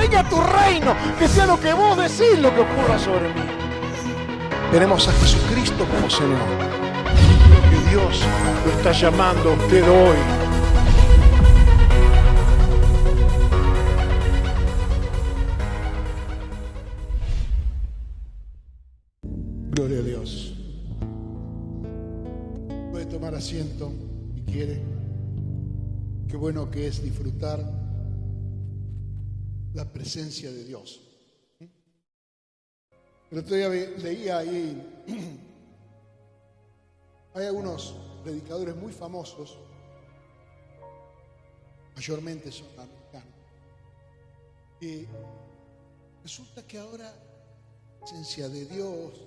venga tu reino, que sea lo que vos decís lo que ocurra sobre mí. Tenemos a Jesucristo como Señor. Creo que Dios lo está llamando a usted hoy. Gloria a Dios. Puede tomar asiento si quiere. Qué bueno que es disfrutar la presencia de Dios. El otro día leía ahí, hay algunos predicadores muy famosos, mayormente son americanos, y resulta que ahora la presencia de Dios,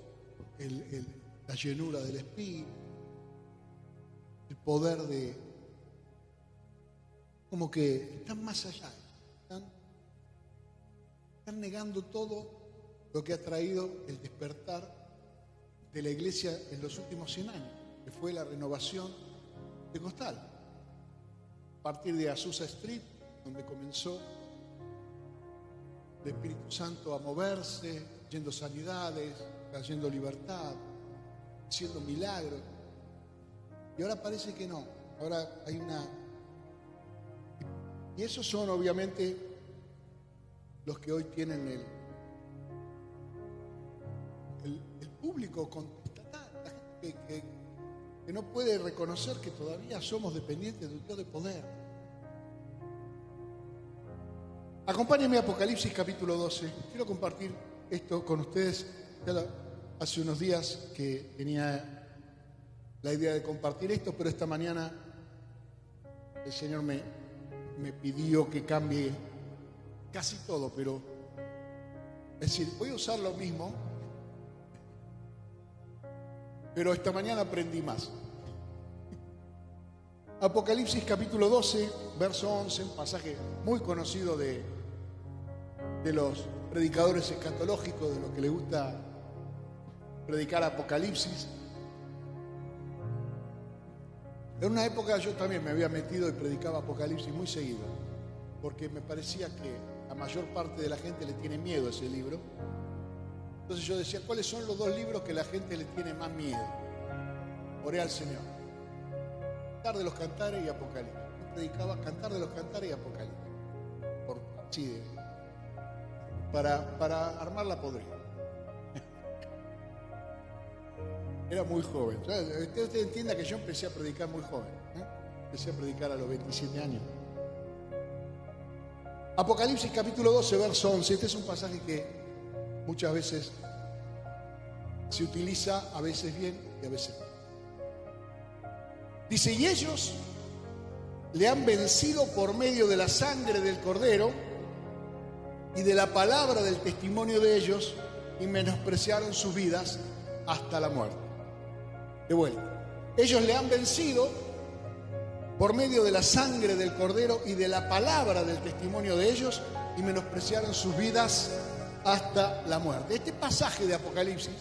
la llenura del Espíritu, el poder de, como que están más allá, están negando todo lo que ha traído el despertar de la iglesia en los últimos 100 años, que fue la renovación pentecostal. A partir de Azusa Street, donde comenzó el Espíritu Santo a moverse, yendo sanidades, trayendo libertad, haciendo milagros. Y ahora parece que no. Ahora hay una... Y esos son obviamente los que hoy tienen el público contestatario, la gente que no puede reconocer que todavía somos dependientes de un Dios de poder. Acompáñenme a Apocalipsis capítulo 12. Quiero compartir esto con ustedes. Hace unos días que tenía la idea de compartir esto, pero esta mañana el Señor me pidió que cambie casi todo, pero es decir, voy a usar lo mismo, pero esta mañana aprendí más. Apocalipsis capítulo 12, verso 11, un pasaje muy conocido de los predicadores escatológicos, de los que les gusta predicar Apocalipsis. En una época yo también me había metido y predicaba Apocalipsis muy seguido, porque me parecía que la mayor parte de la gente le tiene miedo a ese libro. Entonces yo decía, ¿cuáles son los dos libros que la gente le tiene más miedo? Oré al Señor. Cantar de los Cantares y Apocalipsis. Yo predicaba Cantar de los Cantares y Apocalipsis. Sí, para armar la podrida. Era muy joven. Usted entienda que yo empecé a predicar muy joven. Empecé a predicar a los 27 años. Apocalipsis capítulo 12, verso 11. Este es un pasaje que muchas veces se utiliza, a veces bien y a veces no. Dice, y ellos le han vencido por medio de la sangre del Cordero y de la palabra del testimonio de ellos, y menospreciaron sus vidas hasta la muerte. De vuelta. Ellos le han vencido por medio de la sangre del Cordero y de la palabra del testimonio de ellos, y menospreciaron sus vidas hasta la muerte. Este pasaje de Apocalipsis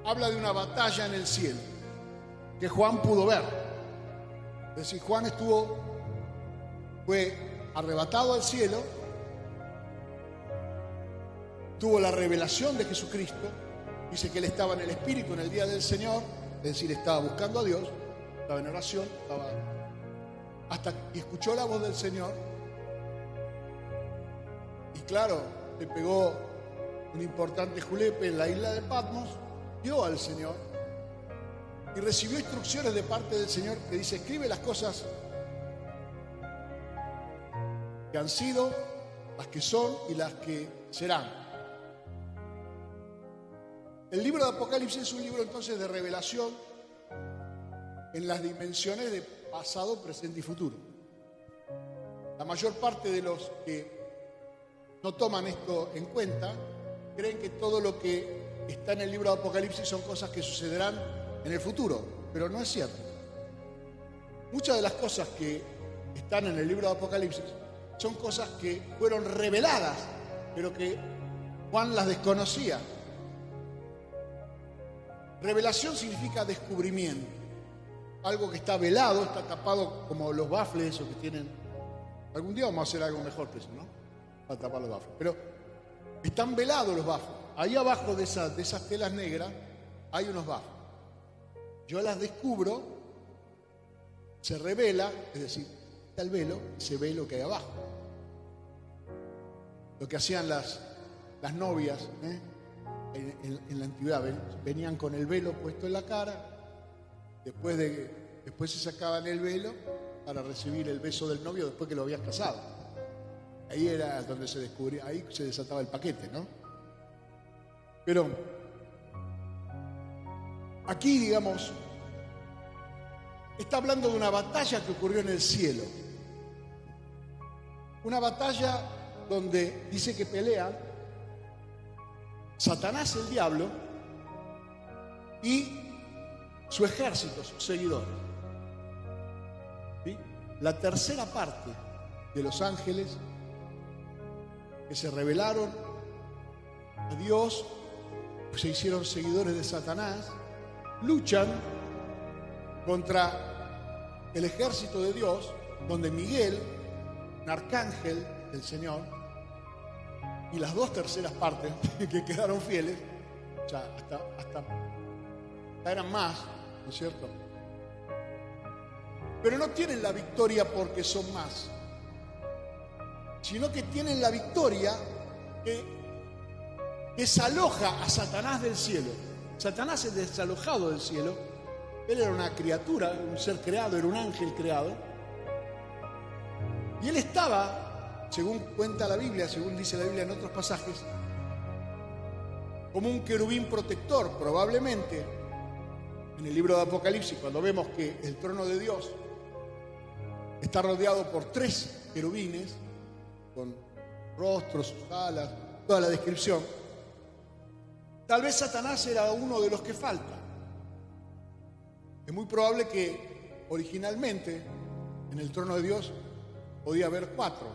habla de una batalla en el cielo que Juan pudo ver. Es decir, Juan fue arrebatado al cielo, tuvo la revelación de Jesucristo. Dice que él estaba en el Espíritu en el día del Señor, es decir, estaba buscando a Dios, estaba en oración, hasta que escuchó la voz del Señor. Y claro, le pegó un importante julepe en la isla de Patmos, dio al Señor y recibió instrucciones de parte del Señor que dice, escribe las cosas que han sido, las que son y las que serán. El libro de Apocalipsis es un libro entonces de revelación en las dimensiones de pasado, presente y futuro. La mayor parte de los que no toman esto en cuenta creen que todo lo que está en el libro de Apocalipsis son cosas que sucederán en el futuro, pero no es cierto. Muchas de las cosas que están en el libro de Apocalipsis son cosas que fueron reveladas, pero que Juan las desconocía. Revelación significa descubrimiento. Algo que está velado, está tapado, como los baffles o que tienen. Algún día vamos a hacer algo mejor que eso, ¿no? para tapar los bafles. Pero están velados los bafles. Ahí abajo de esas telas negras hay unos bafles. Yo las descubro, se revela, es decir, está el velo y se ve lo que hay abajo. Lo que hacían las novias en la antigüedad, venían con el velo puesto en la cara, después se sacaban el velo para recibir el beso del novio después que lo habían casado. Ahí era donde se descubría, ahí se desataba el paquete, ¿no? Pero aquí, digamos, está hablando de una batalla que ocurrió en el cielo. Una batalla donde dice que pelean Satanás, el diablo, y su ejército, sus seguidores. ¿Sí? La tercera parte de los ángeles que se rebelaron a Dios, se hicieron seguidores de Satanás, luchan contra el ejército de Dios, donde Miguel, un arcángel del Señor, y las dos terceras partes que quedaron fieles, o sea, hasta eran más, ¿no es cierto? Pero no tienen la victoria porque son más, sino que tienen la victoria que desaloja a Satanás del cielo. Satanás es desalojado del cielo. Él era una criatura, un ser creado, era un ángel creado. Y él estaba, según cuenta la Biblia, según dice la Biblia en otros pasajes, como un querubín protector. Probablemente en el libro de Apocalipsis, cuando vemos que el trono de Dios está rodeado por 3 querubines con rostros, sus alas, toda la descripción, tal vez Satanás era uno de los que falta. Es muy probable que originalmente en el trono de Dios podía haber 4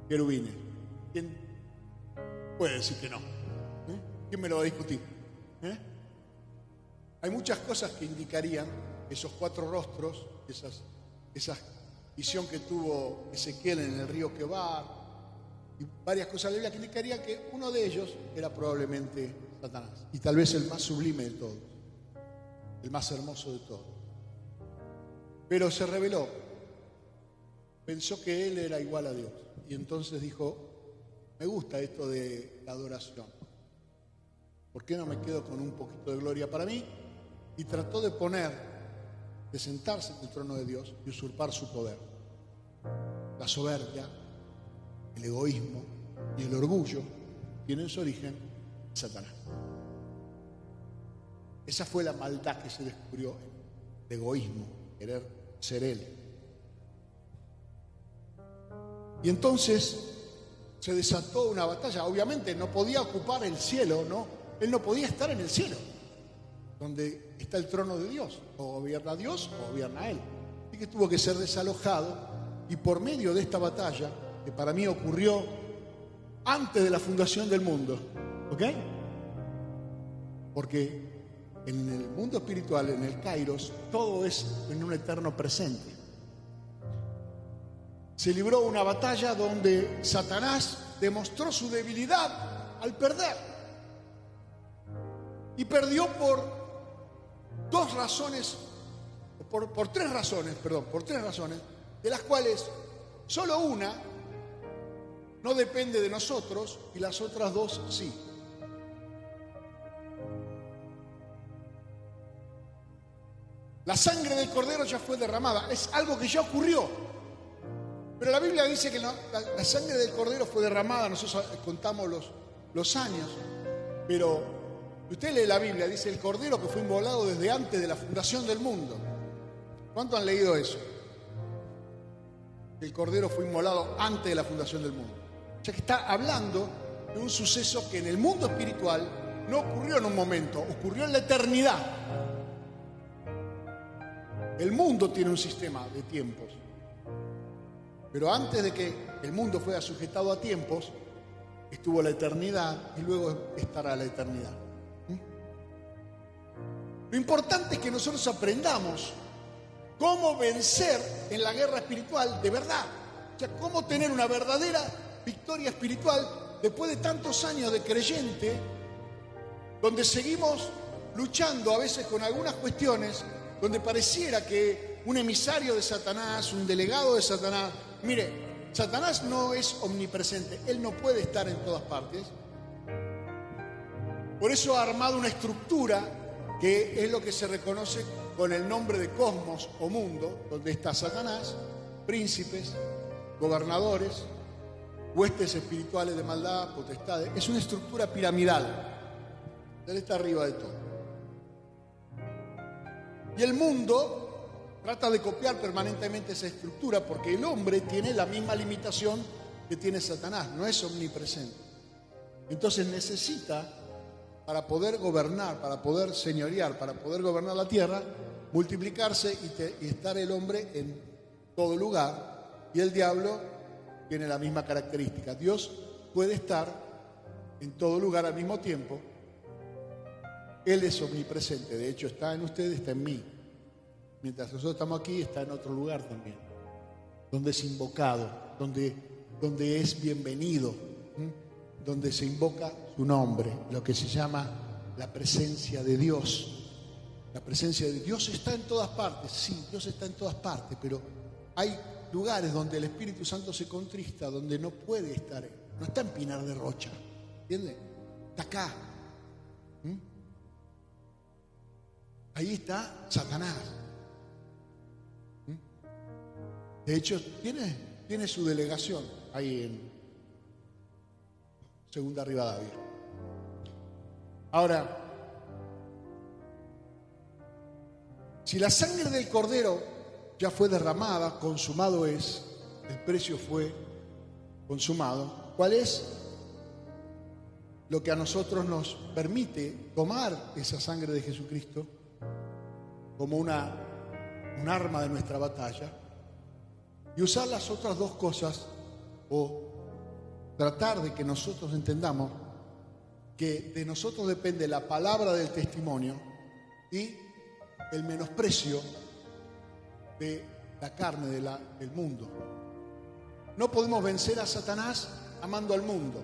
querubines. ¿Quién puede decir que no? ¿Quién me lo va a discutir? Hay muchas cosas que indicarían esos 4 rostros, esa visión que tuvo Ezequiel en el río Quebar, y varias cosas de la Biblia que indicarían que uno de ellos era probablemente Satanás, y tal vez el más sublime de todos, el más hermoso de todos. Pero se rebeló, pensó que él era igual a Dios, y entonces dijo: me gusta esto de la adoración, ¿por qué no me quedo con un poquito de gloria para mí? Y trató de sentarse en el trono de Dios y usurpar su poder. La soberbia, el egoísmo y el orgullo tienen su origen en Satanás. Esa fue la maldad que se descubrió, el egoísmo, querer ser él. Y entonces se desató una batalla. Obviamente no podía ocupar el cielo, ¿no? Él no podía estar en el cielo, donde está el trono de Dios. O gobierna Dios o gobierna él. Así que tuvo que ser desalojado, y por medio de esta batalla, que para mí ocurrió antes de la fundación del mundo, ¿ok? Porque en el mundo espiritual, en el Kairos, todo es en un eterno presente. Se libró una batalla donde Satanás demostró su debilidad al perder. Y perdió por 2 razones, por tres razones, de las cuales solo una no depende de nosotros y las otras 2 sí. La sangre del Cordero ya fue derramada, es algo que ya ocurrió. Pero la Biblia dice que la sangre del Cordero fue derramada, nosotros contamos los años, pero usted lee la Biblia, dice el Cordero que fue inmolado desde antes de la fundación del mundo. ¿Cuántos han leído eso? El Cordero fue inmolado antes de la fundación del mundo. O sea que está hablando de un suceso que en el mundo espiritual no ocurrió en un momento, ocurrió en la eternidad. El mundo tiene un sistema de tiempos, pero antes de que el mundo fuera sujetado a tiempos, estuvo la eternidad y luego estará la eternidad. Lo importante es que nosotros aprendamos cómo vencer en la guerra espiritual de verdad. O sea, ¿cómo tener una verdadera victoria espiritual después de tantos años de creyente, donde seguimos luchando a veces con algunas cuestiones, donde pareciera que un emisario de Satanás, un delegado de Satanás... Mire, Satanás no es omnipresente, él no puede estar en todas partes. Por eso ha armado una estructura que es lo que se reconoce con el nombre de cosmos o mundo, donde está Satanás, príncipes, gobernadores, huestes espirituales de maldad, potestades. Es una estructura piramidal. Él está arriba de todo. Y el mundo trata de copiar permanentemente esa estructura porque el hombre tiene la misma limitación que tiene Satanás, no es omnipresente. Entonces necesita, para poder gobernar, para poder señorear, para poder gobernar la tierra, multiplicarse y estar el hombre en todo lugar. Y el diablo tiene la misma característica. Dios puede estar en todo lugar al mismo tiempo. Él es omnipresente, de hecho está en usted, está en mí. Mientras nosotros estamos aquí, está en otro lugar también, donde es invocado, donde es bienvenido, donde se invoca su nombre, lo que se llama la presencia de Dios. La presencia de Dios está en todas partes, sí, Dios está en todas partes, pero hay lugares donde el Espíritu Santo se contrista, donde no puede estar, no está en Pinar de Rocha, ¿entiende? Está acá. Ahí está Satanás. De hecho, tiene su delegación ahí en Segunda Rivadavia. Ahora, si la sangre del Cordero ya fue derramada, consumado es, el precio fue consumado, ¿cuál es lo que a nosotros nos permite tomar esa sangre de Jesucristo como un arma de nuestra batalla y usar las otras dos cosas, o tratar de que nosotros entendamos que de nosotros depende la palabra del testimonio y el menosprecio de la carne del mundo? No podemos vencer a Satanás amando al mundo,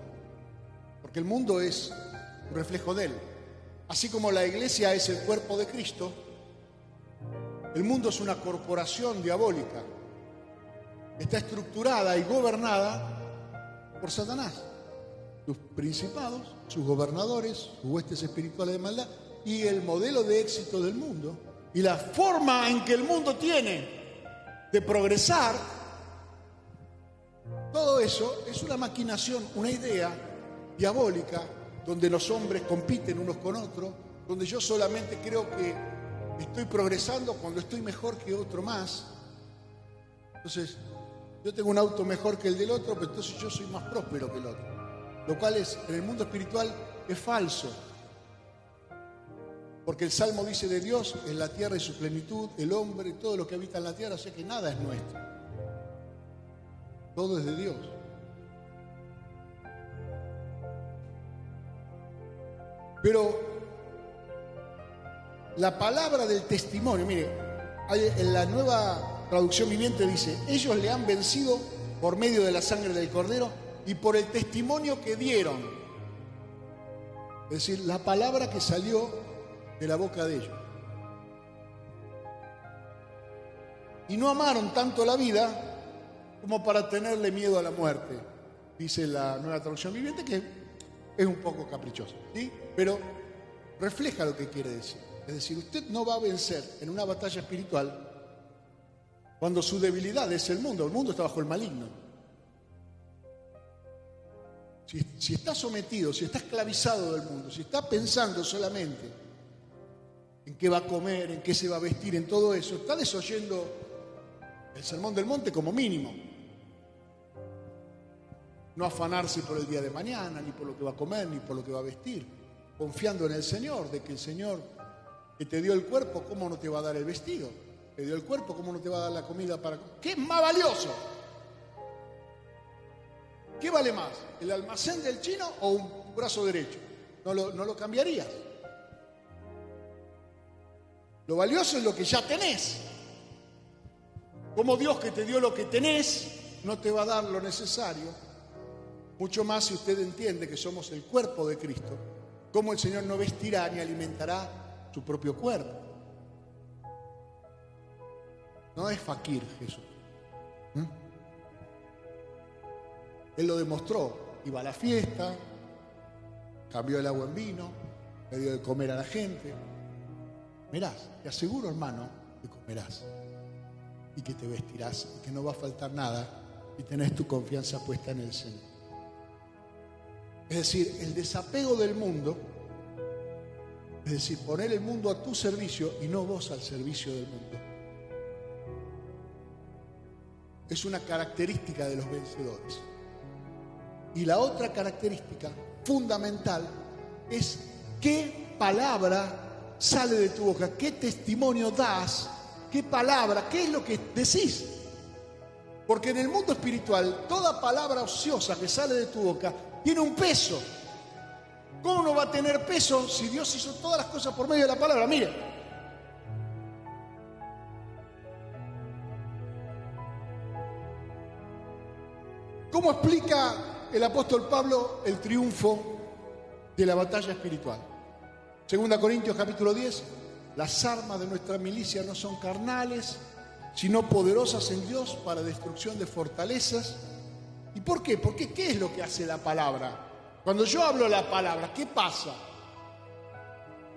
porque el mundo es un reflejo de él. Así como la iglesia es el cuerpo de Cristo, el mundo es una corporación diabólica. Está estructurada y gobernada por Satanás, sus principados, sus gobernadores, sus huestes espirituales de maldad y el modelo de éxito del mundo y la forma en que el mundo tiene de progresar. Todo eso es una maquinación, una idea diabólica donde los hombres compiten unos con otros, donde yo solamente creo que estoy progresando cuando estoy mejor que otro más. Entonces, yo tengo un auto mejor que el del otro, pero entonces yo soy más próspero que el otro. Lo cual en el mundo espiritual es falso. Porque el Salmo dice de Dios, es la tierra y su plenitud, el hombre, todo lo que habita en la tierra, o sea que nada es nuestro. Todo es de Dios. Pero la palabra del testimonio, mire, en la nueva traducción viviente dice, ellos le han vencido por medio de la sangre del Cordero y por el testimonio que dieron. Es decir, la palabra que salió de la boca de ellos. Y no amaron tanto la vida como para tenerle miedo a la muerte, dice la nueva traducción viviente, que es un poco caprichosa, ¿sí? Pero refleja lo que quiere decir. Es decir, usted no va a vencer en una batalla espiritual cuando su debilidad es el mundo está bajo el maligno. Si está sometido, si está esclavizado del mundo, si está pensando solamente en qué va a comer, en qué se va a vestir, en todo eso, está desoyendo el sermón del monte como mínimo. No afanarse por el día de mañana, ni por lo que va a comer, ni por lo que va a vestir, confiando en el Señor, de que el Señor que te dio el cuerpo, ¿cómo no te va a dar el vestido? Te dio el cuerpo, ¿cómo no te va a dar la comida para...? ¿Qué es más valioso? ¿Qué vale más? ¿El almacén del chino o un brazo derecho? No lo cambiarías. Lo valioso es lo que ya tenés. Como Dios que te dio lo que tenés, no te va a dar lo necesario, mucho más si usted entiende que somos el cuerpo de Cristo, cómo el Señor no vestirá ni alimentará su propio cuerpo. No es fakir Jesús. Él lo demostró. Iba a la fiesta, cambió el agua en vino, le dio de comer a la gente. Verás, te aseguro, hermano, que comerás y que te vestirás y que no va a faltar nada y tenés tu confianza puesta en el Señor. Es decir, el desapego del mundo, es decir, poner el mundo a tu servicio y no vos al servicio del mundo, es una característica de los vencedores. Y la otra característica fundamental es qué palabra sale de tu boca, qué testimonio das, qué palabra, qué es lo que decís. Porque en el mundo espiritual, toda palabra ociosa que sale de tu boca tiene un peso. ¿Cómo no va a tener peso si Dios hizo todas las cosas por medio de la palabra? Mire. ¿Cómo explica el apóstol Pablo el triunfo de la batalla espiritual? 2 Corintios capítulo 10, las armas de nuestra milicia no son carnales, sino poderosas en Dios para destrucción de fortalezas. ¿Y por qué? Porque ¿qué es lo que hace la palabra? Cuando yo hablo la palabra, ¿qué pasa?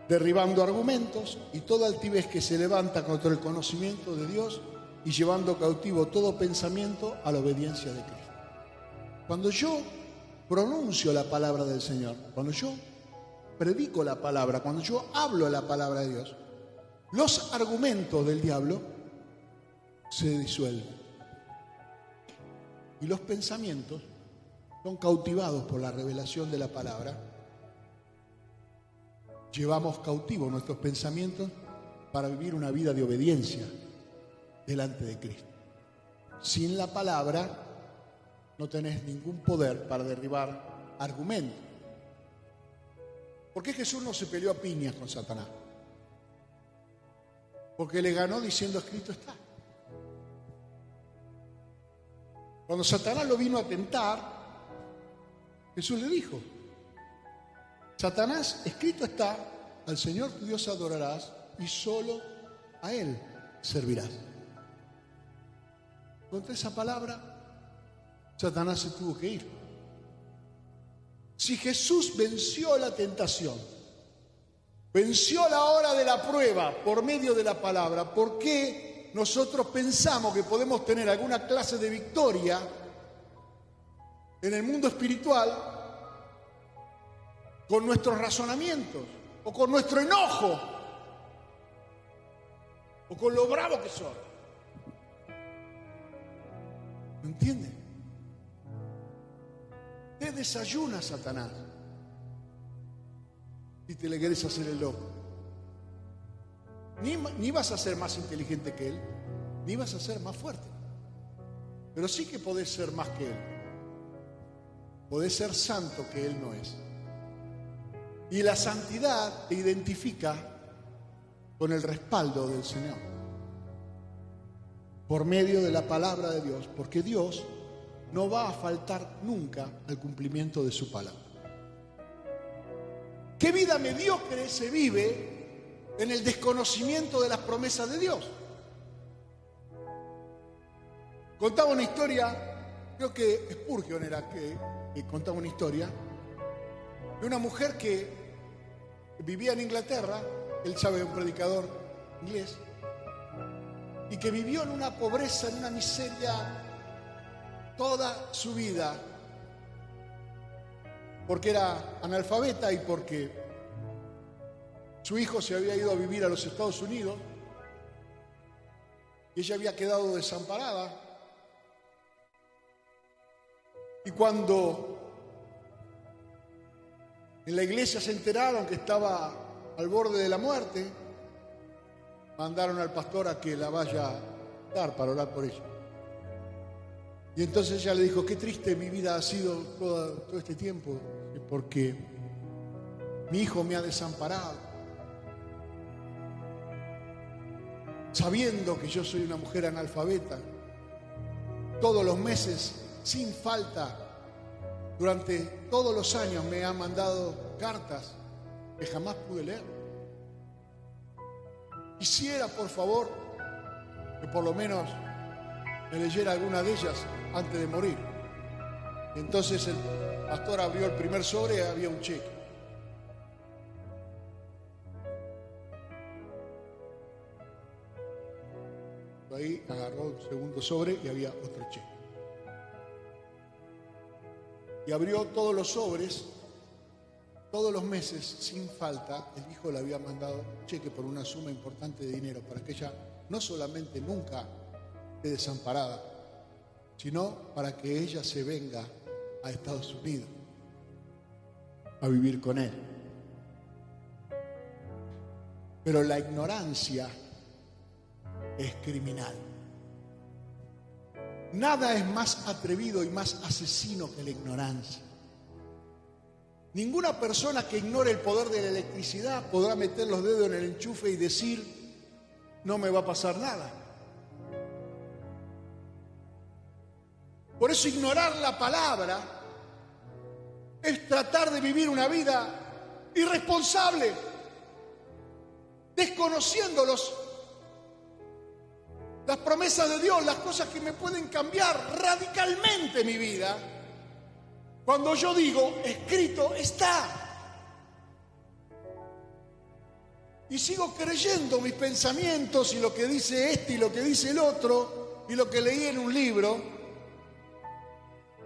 Derribando argumentos y toda altivez que se levanta contra el conocimiento de Dios y llevando cautivo todo pensamiento a la obediencia de Cristo. Cuando yo pronuncio la palabra del Señor, cuando yo predico la palabra, cuando yo hablo la palabra de Dios, los argumentos del diablo se disuelven y los pensamientos son cautivados por la revelación de la palabra. Llevamos cautivos nuestros pensamientos para vivir una vida de obediencia delante de Cristo. Sin la palabra no tenés ningún poder para derribar argumentos. ¿Por qué Jesús no se peleó a piñas con Satanás? Porque le ganó diciendo escrito está. Cuando Satanás lo vino a tentar, Jesús le dijo: Satanás, escrito está, al Señor tu Dios adorarás y solo a Él servirás. Contra esa palabra, Satanás se tuvo que ir. Si Jesús venció la tentación, venció la hora de la prueba por medio de la palabra, ¿por qué nosotros pensamos que podemos tener alguna clase de victoria en el mundo espiritual con nuestros razonamientos o con nuestro enojo o con lo bravo que son? ¿Me entiende? Te desayuna Satanás si te le querés hacer el loco. Ni vas a ser más inteligente que él, ni vas a ser más fuerte. Pero sí que podés ser más que él. Podés ser santo que él no es. Y la santidad te identifica con el respaldo del Señor. Por medio de la palabra de Dios. Porque Dios no va a faltar nunca al cumplimiento de su palabra. ¿Qué vida mediocre se vive en el desconocimiento de las promesas de Dios? Contaba una historia, creo que Spurgeon era que contaba una historia de una mujer que vivía en Inglaterra, él sabe, un predicador inglés, y que vivió en una pobreza, en una miseria toda su vida, porque era analfabeta y porque su hijo se había ido a vivir a los Estados Unidos y ella había quedado desamparada. Y cuando en la iglesia se enteraron que estaba al borde de la muerte, mandaron al pastor a que la vaya a dar para orar por ella. Y entonces ella le dijo: qué triste mi vida ha sido todo este tiempo, porque mi hijo me ha desamparado, sabiendo que yo soy una mujer analfabeta, todos los meses, sin falta, durante todos los años me ha mandado cartas que jamás pude leer. Quisiera, por favor, que por lo menos me leyera alguna de ellas antes de morir. Y entonces el pastor abrió el primer sobre y había un cheque. Ahí agarró un segundo sobre y había otro cheque. Y abrió todos los sobres, todos los meses, sin falta, el hijo le había mandado un cheque por una suma importante de dinero para que ella no solamente nunca esté desamparada, sino para que ella se venga a Estados Unidos a vivir con él. Pero la ignorancia es criminal. Nada es más atrevido y más asesino que la ignorancia. Ninguna persona que ignore el poder de la electricidad podrá meter los dedos en el enchufe y decir, no me va a pasar nada. Por eso ignorar la palabra es tratar de vivir una vida irresponsable, desconociendo las promesas de Dios, las cosas que me pueden cambiar radicalmente mi vida. Cuando yo digo, escrito está. Y sigo creyendo mis pensamientos y lo que dice este y lo que dice el otro y lo que leí en un libro,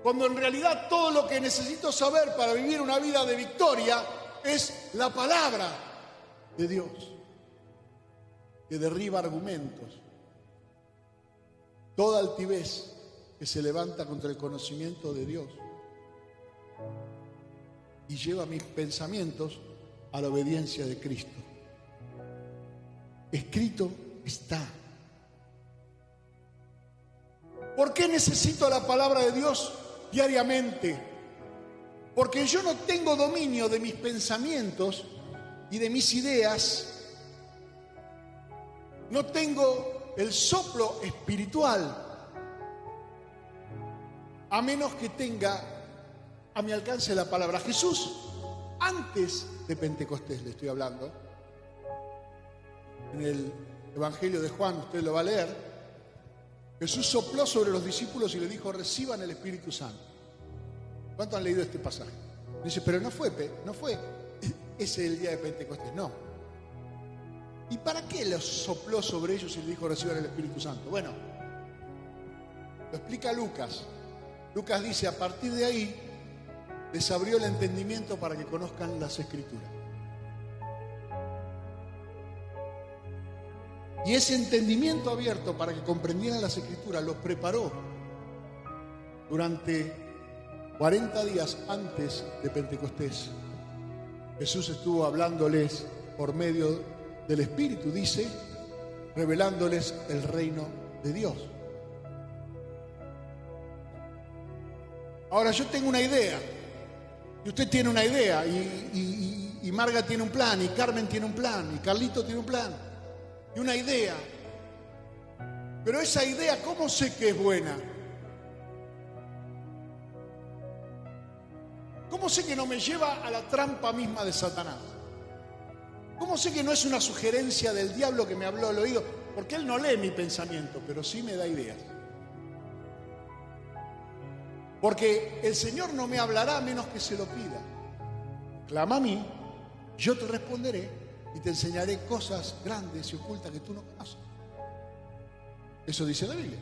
cuando en realidad todo lo que necesito saber para vivir una vida de victoria es la palabra de Dios, que derriba argumentos. Toda altivez que se levanta contra el conocimiento de Dios y lleva mis pensamientos a la obediencia de Cristo. Escrito está. ¿Por qué necesito la palabra de Dios diariamente? Porque yo no tengo dominio de mis pensamientos y de mis ideas. No tengo el soplo espiritual, a menos que tenga a mi alcance la palabra. Jesús, antes de Pentecostés le estoy hablando, en el Evangelio de Juan, usted lo va a leer, Jesús sopló sobre los discípulos y le dijo, reciban el Espíritu Santo. ¿Cuántos han leído este pasaje? Dice, pero no fue ese el día de Pentecostés, no. ¿Y para qué los sopló sobre ellos y les dijo reciban el Espíritu Santo? Bueno, lo explica Lucas. Lucas dice, a partir de ahí les abrió el entendimiento para que conozcan las Escrituras. Y ese entendimiento abierto para que comprendieran las Escrituras los preparó durante 40 días antes de Pentecostés. Jesús estuvo hablándoles por medio del Espíritu, dice, revelándoles el reino de Dios. Ahora yo tengo una idea, y usted tiene una idea, y Marga tiene un plan, y Carmen tiene un plan, y Carlito tiene un plan, y una idea. Pero esa idea, ¿cómo sé que es buena? ¿Cómo sé que no me lleva a la trampa misma de Satanás? ¿Cómo sé que no es una sugerencia del diablo que me habló al oído? Porque él no lee mi pensamiento, pero sí me da ideas. Porque el Señor no me hablará a menos que se lo pida. Clama a mí, yo te responderé y te enseñaré cosas grandes y ocultas que tú no conoces. Eso dice la Biblia.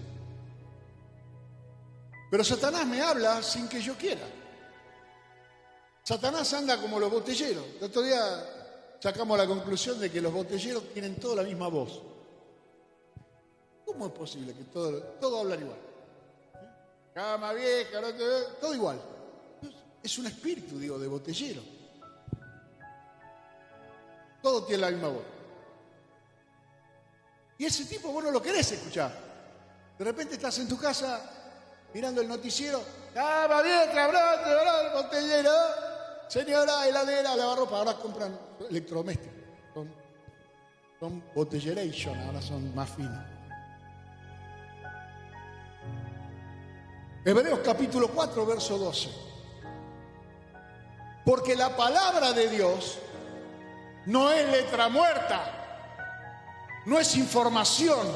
Pero Satanás me habla sin que yo quiera. Satanás anda como los botelleros. El otro día sacamos la conclusión de que los botelleros tienen toda la misma voz. ¿Cómo es posible que todos hablan igual? Cama vieja, todo igual. Es un espíritu, digo, de botellero. Todo tiene la misma voz. Y ese tipo vos no lo querés escuchar. De repente estás en tu casa mirando el noticiero. Cama vieja, botellero. Señora, heladera, lavarropa. Ahora compran electrodomésticos. Son botelleration, ahora son más finos. Hebreos capítulo 4, verso 12. Porque la palabra de Dios no es letra muerta, no es información,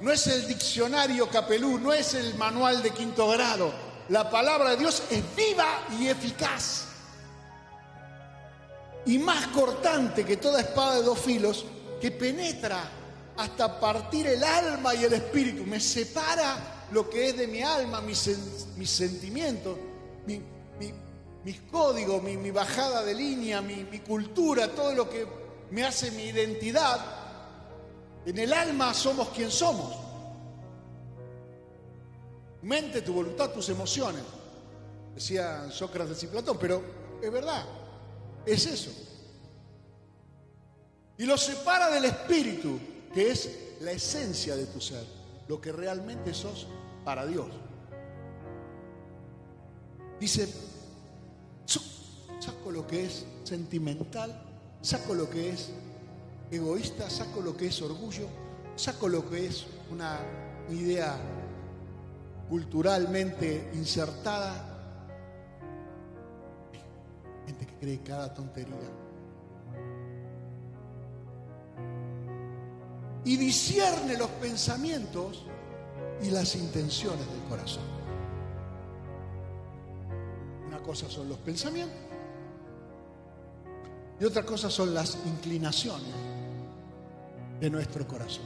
no es el diccionario Capelú, no es el manual de 5º grado. La palabra de Dios es viva y eficaz, y más cortante que toda espada de 2 filos, que penetra hasta partir el alma y el espíritu. Me separa lo que es de mi alma, mis sentimientos, mis códigos, mi bajada de línea, mi cultura, todo lo que me hace mi identidad. En el alma somos quien somos. Mente, tu voluntad, tus emociones, decían Sócrates y Platón, pero es verdad, es eso. Y lo separa del espíritu, que es la esencia de tu ser, lo que realmente sos para Dios. Dice, saco lo que es sentimental, saco lo que es egoísta, saco lo que es orgullo, saco lo que es una idea culturalmente insertada. Gente que cree cada tontería. Y discierne los pensamientos y las intenciones del corazón. Una cosa son los pensamientos y otra cosa son las inclinaciones de nuestro corazón.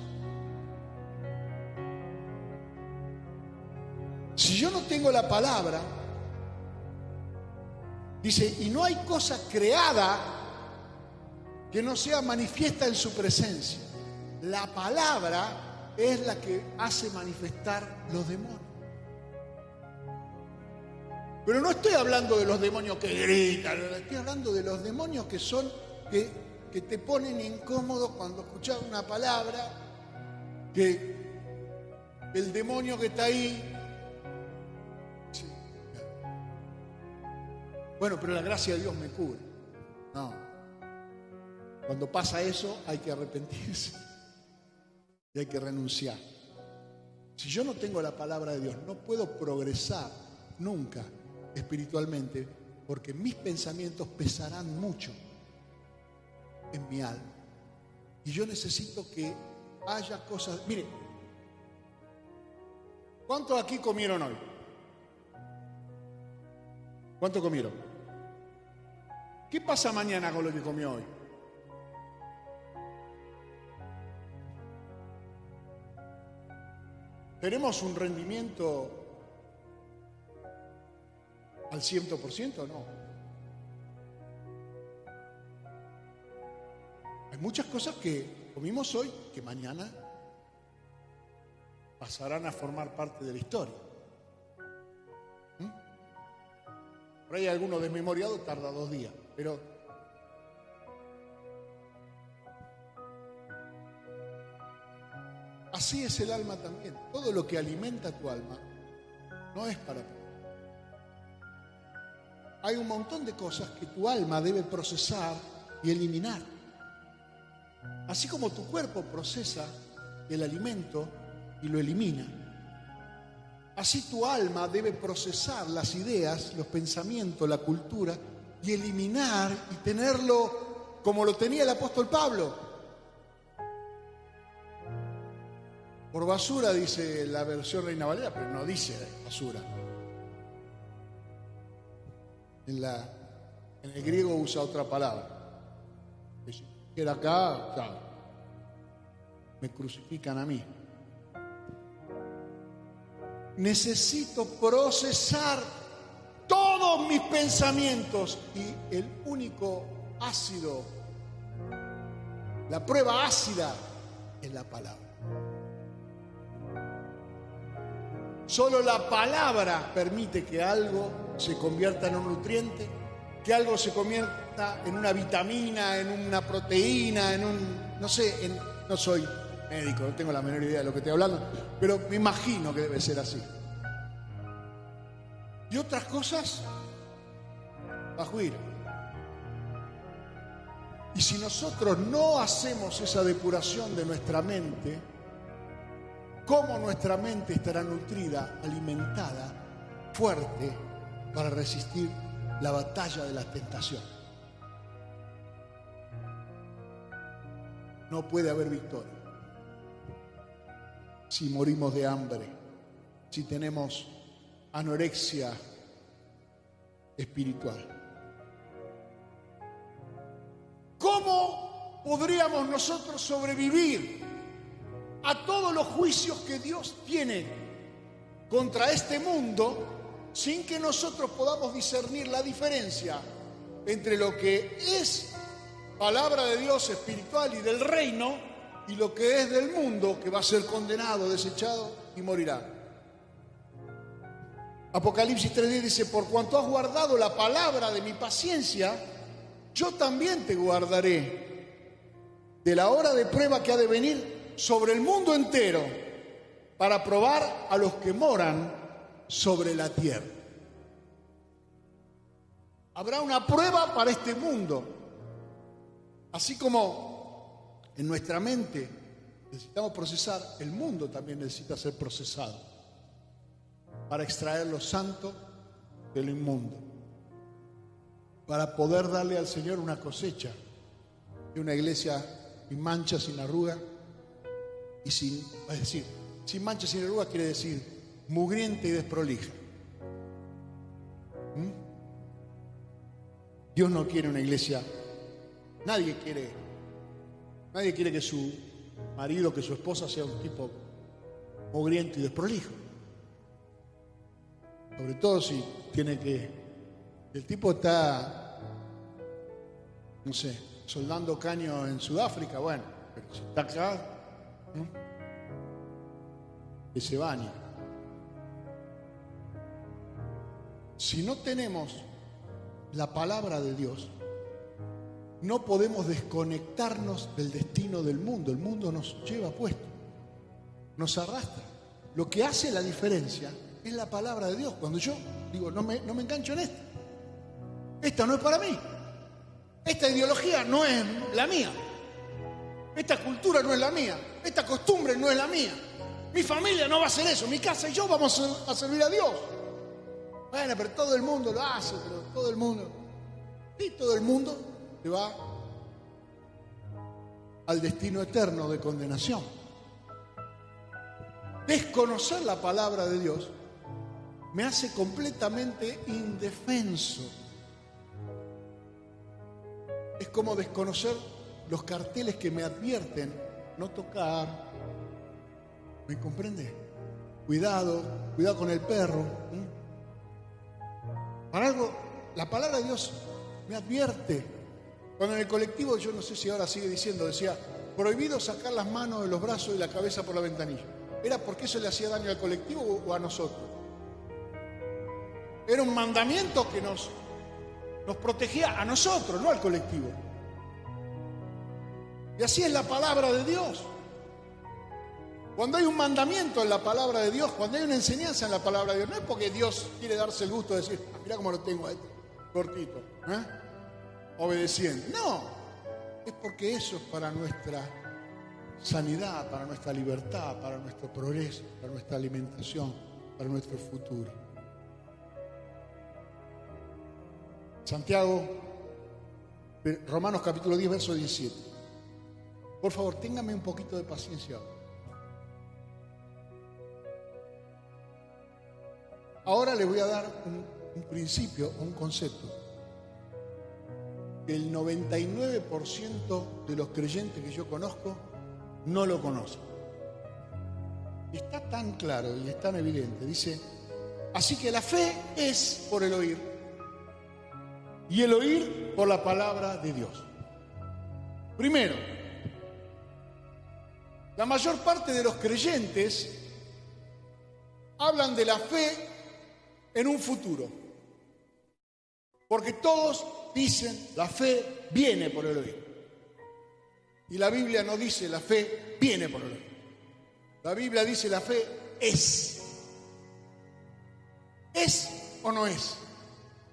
Si yo no tengo la palabra, dice, y no hay cosa creada que no sea manifiesta en su presencia. La palabra es la que hace manifestar los demonios. Pero no estoy hablando de los demonios que gritan, estoy hablando de los demonios que son, que te ponen incómodo cuando escuchas una palabra, que el demonio que está ahí. Sí. Bueno, pero la gracia de Dios me cubre. No. Cuando pasa eso hay que arrepentirse y hay que renunciar. Si yo no tengo la palabra de Dios, no puedo progresar nunca espiritualmente, porque mis pensamientos pesarán mucho en mi alma. Y yo necesito que haya cosas. Mire, ¿cuántos aquí comieron hoy? ¿Cuánto comieron? ¿Qué pasa mañana con lo que comió hoy? ¿Tenemos un rendimiento al 100% o no? Hay muchas cosas que comimos hoy que mañana pasarán a formar parte de la historia. Por ahí alguno desmemoriado tarda 2 días, pero así es el alma también. Todo lo que alimenta tu alma no es para ti. Hay un montón de cosas que tu alma debe procesar y eliminar. Así como tu cuerpo procesa el alimento y lo elimina, así tu alma debe procesar las ideas, los pensamientos, la cultura y eliminar y tenerlo como lo tenía el apóstol Pablo. Por basura dice la versión Reina Valera, pero no dice basura. En el griego usa otra palabra. Si era acá, claro, me crucifican a mí. Necesito procesar todos mis pensamientos y el único ácido, la prueba ácida es la palabra. Solo la palabra permite que algo se convierta en un nutriente, que algo se convierta en una vitamina, en una proteína, en un, no sé, no soy médico, no tengo la menor idea de lo que estoy hablando, pero me imagino que debe ser así. Y otras cosas, bajo ira. Y si nosotros no hacemos esa depuración de nuestra mente, ¿cómo nuestra mente estará nutrida, alimentada, fuerte para resistir la batalla de la tentación. No puede haber victoria si morimos de hambre, si tenemos anorexia espiritual. ¿Cómo podríamos nosotros sobrevivir a todos los juicios que Dios tiene contra este mundo sin que nosotros podamos discernir la diferencia entre lo que es palabra de Dios espiritual y del reino y lo que es del mundo, que va a ser condenado, desechado y morirá? Apocalipsis 3:10 dice: por cuanto has guardado la palabra de mi paciencia, yo también te guardaré de la hora de prueba que ha de venir sobre el mundo entero, para probar a los que moran sobre la tierra. Habrá una prueba para este mundo. Así como en nuestra mente necesitamos procesar, el mundo también necesita ser procesado para extraer lo santo de lo inmundo, para poder darle al Señor una cosecha de una iglesia sin mancha, sin arruga y sin mancha, sin arruga quiere decir mugrienta y desprolija. Dios no quiere una iglesia. Nadie quiere que su marido, que su esposa sea un tipo mugriento y desprolijo. Sobre todo si el tipo está, no sé, soldando caño en Sudáfrica, bueno, pero si está acá, que se bañe. Si no tenemos la palabra de Dios, no podemos desconectarnos del destino del mundo. El mundo nos lleva puesto, nos arrastra. Lo que hace la diferencia es la palabra de Dios. Cuando yo digo, no me engancho en esta. Esta no es para mí. Esta ideología no es la mía. Esta cultura no es la mía. Esta costumbre no es la mía. Mi familia no va a hacer eso. Mi casa y yo vamos a servir a Dios. Bueno, pero todo el mundo lo hace, pero todo el mundo. Sí, todo el mundo se va al destino eterno de condenación. Desconocer la palabra de Dios me hace completamente indefenso. Es como desconocer los carteles que me advierten: no tocar. ¿Me comprende? Cuidado con el perro. Para algo, la palabra de Dios me advierte. Cuando en el colectivo, yo no sé si ahora sigue diciendo, decía: prohibido sacar las manos de los brazos y la cabeza por la ventanilla. ¿Era porque eso le hacía daño al colectivo o a nosotros? Era un mandamiento que nos protegía a nosotros, no al colectivo. Y así es la palabra de Dios. Cuando hay un mandamiento en la palabra de Dios, cuando hay una enseñanza en la palabra de Dios, no es porque Dios quiere darse el gusto de decir: mirá cómo lo tengo a este, cortito, obedeciendo. No, es porque eso es para nuestra sanidad, para nuestra libertad, para nuestro progreso, para nuestra alimentación, para nuestro futuro. Santiago, Romanos capítulo 10, verso 17. Por favor, téngame un poquito de paciencia ahora. Ahora les voy a dar un principio, un concepto que el 99% de los creyentes que yo conozco no lo conocen. Está tan claro y es tan evidente. Dice: así que la fe es por el oír, y el oír por la palabra de Dios. Primero, la mayor parte de los creyentes hablan de la fe en un futuro, porque todos dicen: la fe viene por el oír. Y la Biblia no dice la fe viene por el oír. La Biblia dice la fe es. ¿Es o no es?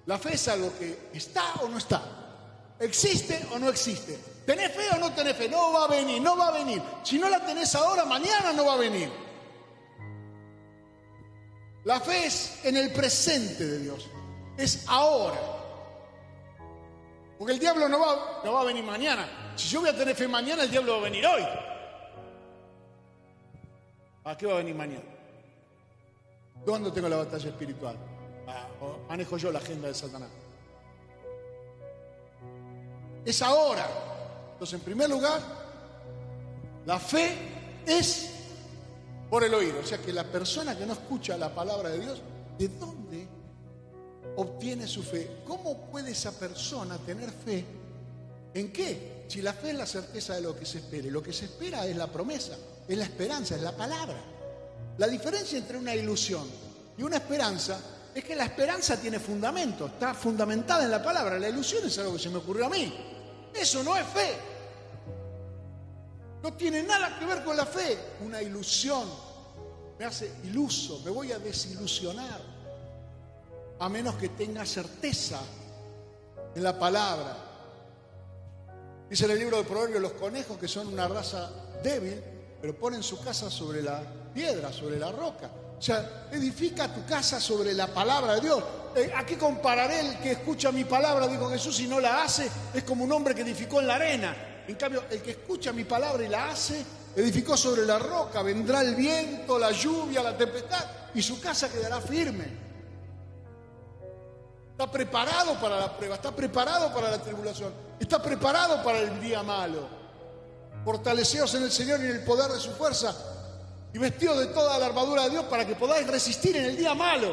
La fe es algo que está o no está. ¿Existe o no existe? ¿Tenés fe o no tenés fe? No va a venir, no va a venir. Si no la tenés ahora, mañana no va a venir. La fe es en el presente de Dios. Es ahora. Porque el diablo no va a venir mañana. Si yo voy a tener fe mañana, el diablo va a venir hoy. ¿A qué va a venir mañana? ¿Dónde tengo la batalla espiritual? Manejo yo la agenda de Satanás. Es ahora. Entonces, en primer lugar, la fe es por el oír. O sea que la persona que no escucha la palabra de Dios, ¿de dónde obtiene su fe? ¿Cómo puede esa persona tener fe? ¿En qué? Si la fe es la certeza de lo que se espera. Y lo que se espera es la promesa, es la esperanza, es la palabra. La diferencia entre una ilusión y una esperanza es que la esperanza tiene fundamento, está fundamentada en la palabra. La ilusión es algo que se me ocurrió a mí. Eso no es fe. No tiene nada que ver con la fe. Una ilusión me hace iluso, me voy a desilusionar, a menos que tenga certeza en la palabra. Dice en el libro de Proverbios, los conejos, que son una raza débil, pero ponen su casa sobre la piedra, sobre la roca. O sea, edifica tu casa sobre la palabra de Dios. ¿A qué compararé el que escucha mi palabra, dijo Jesús, y no la hace? Es como un hombre que edificó en la arena. En cambio, el que escucha mi palabra y la hace, edificó sobre la roca. Vendrá el viento, la lluvia, la tempestad, y su casa quedará firme. Está preparado para la prueba, está preparado para la tribulación, está preparado para el día malo. Fortaleceos en el Señor y en el poder de su fuerza, y vestidos de toda la armadura de Dios para que podáis resistir en el día malo.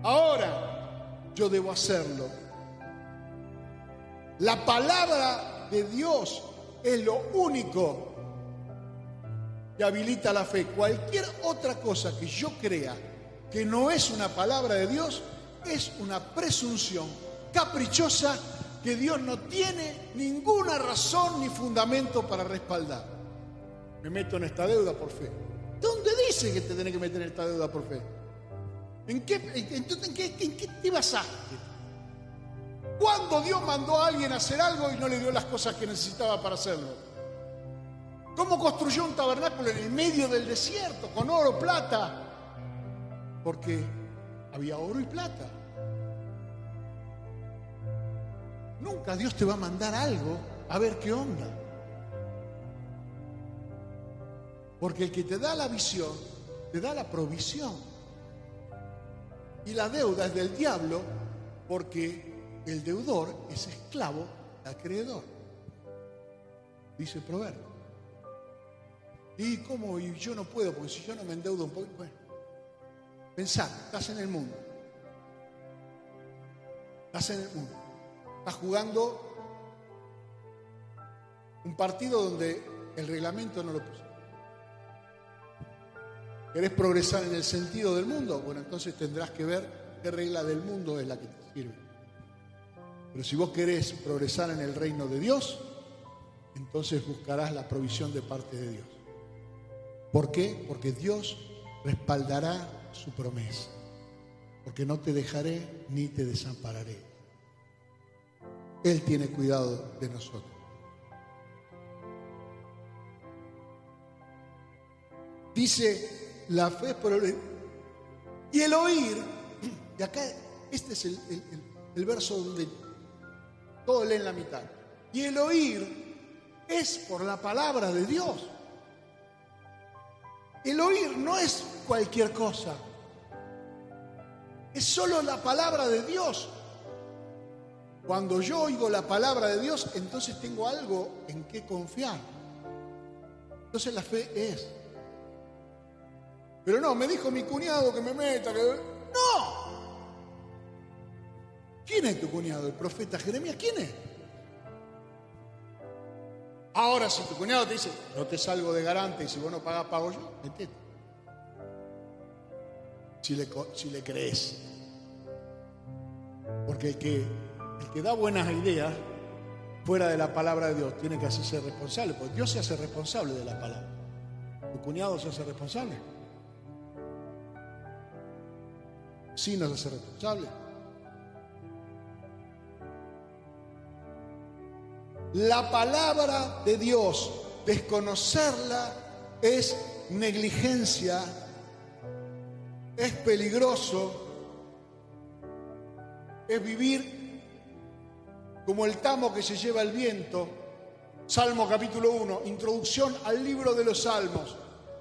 Ahora yo debo hacerlo. La palabra de Dios es lo único que habilita la fe. Cualquier otra cosa que yo crea que no es una palabra de Dios es una presunción caprichosa que Dios no tiene ninguna razón ni fundamento para respaldar. Me meto en esta deuda por fe. ¿Dónde dice que te tenés que meter en esta deuda por fe? ¿En qué te basaste? ¿Cuándo Dios mandó a alguien a hacer algo y no le dio las cosas que necesitaba para hacerlo? ¿Cómo construyó un tabernáculo en el medio del desierto con oro, plata? Porque había oro y plata. Nunca Dios te va a mandar algo a ver qué onda. Porque el que te da la visión, te da la provisión. Y la deuda es del diablo, porque el deudor es esclavo del acreedor. Dice el proverbio. ¿Y cómo? Y yo no puedo, porque si yo no me endeudo un poco. Bueno, pensá, estás en el mundo. Estás en el mundo. Estás jugando un partido donde el reglamento no lo puso. ¿Querés progresar en el sentido del mundo? Bueno, entonces tendrás que ver qué regla del mundo es la que te sirve. Pero si vos querés progresar en el reino de Dios, entonces buscarás la provisión de parte de Dios. ¿Por qué? Porque Dios respaldará su promesa. Porque no te dejaré ni te desampararé. Él tiene cuidado de nosotros. Dice, la fe es por el oír. Y el oír, y acá este es el verso donde todos leen la mitad. Y el oír es por la palabra de Dios. El oír no es cualquier cosa. Es solo la palabra de Dios. Cuando yo oigo la palabra de Dios, entonces tengo algo en qué confiar. Entonces la fe es. Pero no, me dijo mi cuñado que me meta, que... ¡No! ¿Quién es tu cuñado? ¿El profeta Jeremías? ¿Quién es? Ahora, si tu cuñado te dice, no te salgo de garante y si vos no pagás, pago yo, metete. Si le crees. Porque el que da buenas ideas fuera de la palabra de Dios tiene que hacerse responsable, porque Dios se hace responsable de la palabra. ¿Tu cuñado se hace responsable? Sí, nos hace responsable. La palabra de Dios, desconocerla es negligencia es peligroso es vivir como el tamo que se lleva el viento. Salmo capítulo 1, introducción al libro de los Salmos.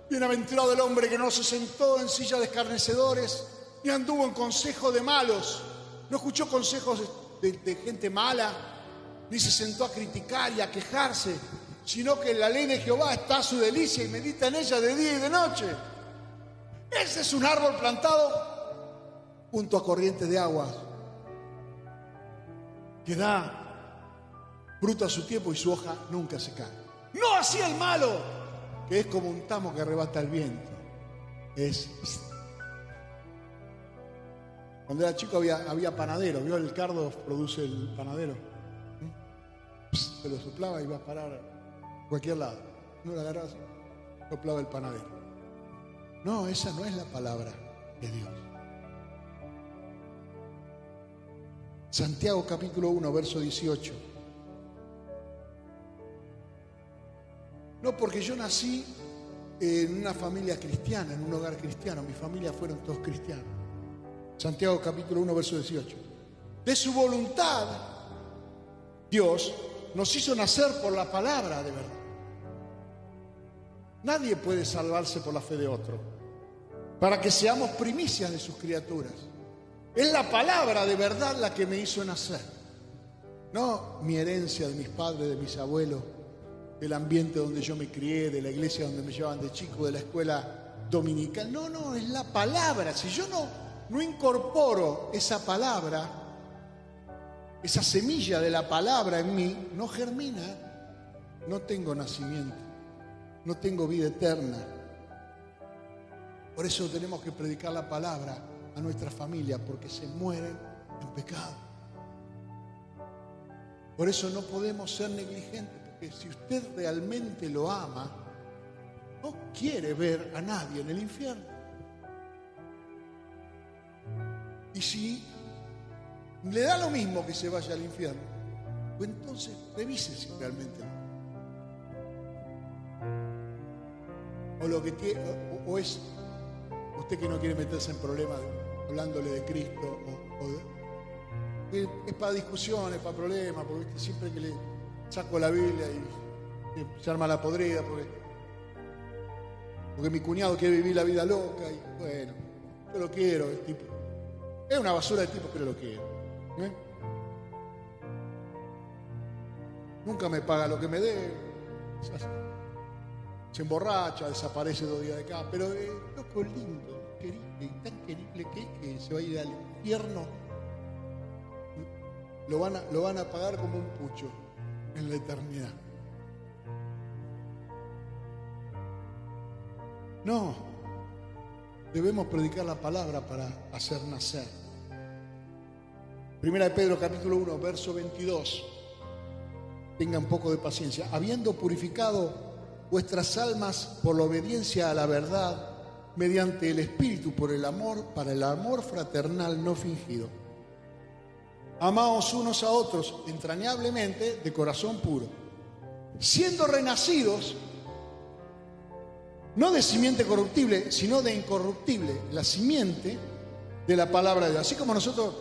Bienaventurado el hombre que no se sentó en silla de escarnecedores, ni anduvo en consejo de malos, no escuchó consejos de gente mala, ni se sentó a criticar y a quejarse, sino que en la ley de Jehová está su delicia y medita en ella de día y de noche. Ese es un árbol plantado junto a corrientes de aguas, que da fruto a su tiempo y su hoja nunca se cae. No así el malo, que es como un tamo que arrebata el viento. Cuando era chico había panadero, ¿vio? El cardo produce el panadero. Se lo soplaba y iba a parar a cualquier lado. No lo agarraba así, soplaba el panadero. No, esa no es la palabra de Dios. Santiago capítulo 1, verso 18. No, porque yo nací en una familia cristiana, en un hogar cristiano. Mi familia fueron todos cristianos. Santiago capítulo 1, verso 18. De su voluntad, Dios nos hizo nacer por la palabra de verdad. Nadie puede salvarse por la fe de otro, para que seamos primicias de sus criaturas. Es la palabra de verdad la que me hizo nacer. No mi herencia de mis padres, de mis abuelos, del ambiente donde yo me crié, de la iglesia donde me llevaban de chico, de la escuela dominical. No, es la palabra. Si yo no incorporo esa palabra, esa semilla de la palabra en mí, no germina, no tengo nacimiento, no tengo vida eterna. Por eso tenemos que predicar la palabra a nuestra familia, porque se mueren en pecado. Por eso no podemos ser negligentes, porque si usted realmente lo ama, no quiere ver a nadie en el infierno. Y si le da lo mismo que se vaya al infierno, pues entonces revise si realmente no. O lo que tiene, o es usted que no quiere meterse en problemas hablándole de Cristo, es para discusiones, para problemas, porque siempre que le saco la Biblia y se arma la podrida, porque mi cuñado quiere vivir la vida loca, y bueno, yo lo quiero, el tipo. Es una basura de tipo, pero lo quiero. Nunca me paga lo que me debe. Se emborracha, desaparece 2 días de acá, pero es loco lindo, querible, y tan querible que se va a ir al infierno. Lo van a pagar como un pucho en la eternidad. No, debemos predicar la palabra para hacer nacer. Primera de Pedro capítulo 1, verso 22. Tengan un poco de paciencia. Habiendo purificado vuestras almas por la obediencia a la verdad, mediante el Espíritu, por el amor, para el amor fraternal no fingido. Amaos unos a otros entrañablemente, de corazón puro, siendo renacidos, no de simiente corruptible, sino de incorruptible, la simiente de la palabra de Dios. Así como nosotros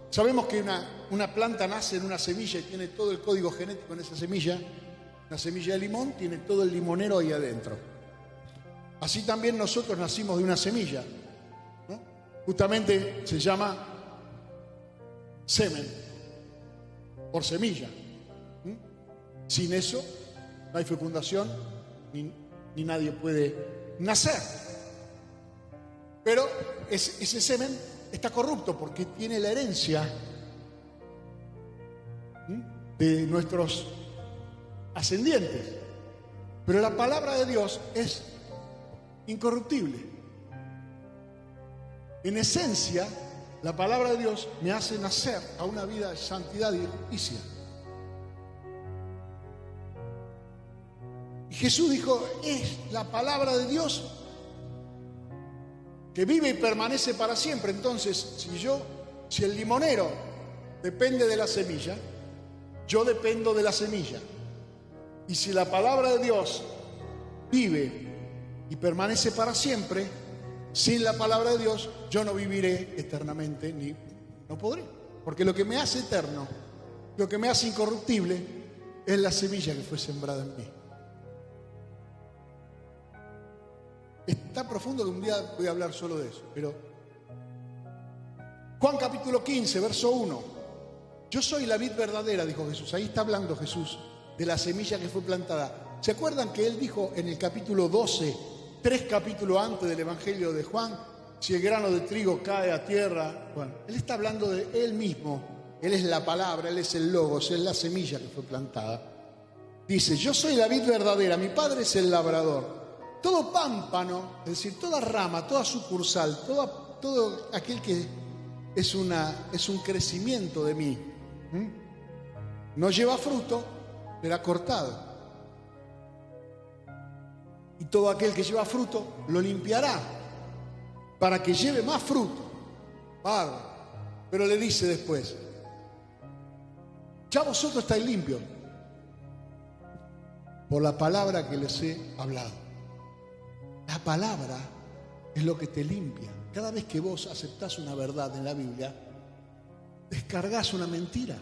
sabemos que una planta nace en una semilla y tiene todo el código genético en esa semilla, una semilla de limón tiene todo el limonero ahí adentro. Así también nosotros nacimos de una semilla, ¿no? Justamente se llama semen, por semilla. Sin eso no hay fecundación, ni nadie puede nacer. Pero ese semen está corrupto porque tiene la herencia de nuestros ascendientes. Pero la palabra de Dios es incorruptible. En esencia, la palabra de Dios me hace nacer a una vida de santidad y de justicia. Y Jesús dijo, es la palabra de Dios que vive y permanece para siempre. Entonces, si el limonero depende de la semilla, yo dependo de la semilla. Y si la palabra de Dios vive y permanece para siempre, Sin la palabra de Dios yo no viviré eternamente, ni no podré. Porque lo que me hace eterno, lo que me hace incorruptible, es la semilla que fue sembrada en mí. Es tan profundo que un día voy a hablar solo de eso. Pero Juan capítulo 15, verso 1. Yo soy la vid verdadera, dijo Jesús. Ahí está hablando Jesús de la semilla que fue plantada. ¿Se acuerdan que él dijo en el capítulo 12, 3 capítulos antes del Evangelio de Juan, si el grano de trigo cae a tierra? Bueno, él está hablando de él mismo. Él es la palabra, él es el logos, él es la semilla que fue plantada. Dice, yo soy la vid verdadera, mi padre es el labrador. Todo pámpano, es decir, toda rama, toda sucursal, todo aquel que es un crecimiento de mí, no lleva fruto, será cortado. Y todo aquel que lleva fruto lo limpiará para que lleve más fruto. Bárbaro. Pero le dice después, ya vosotros estáis limpios por la palabra que les he hablado. La palabra es lo que te limpia. Cada vez que vos aceptás una verdad en la Biblia, descargás una mentira.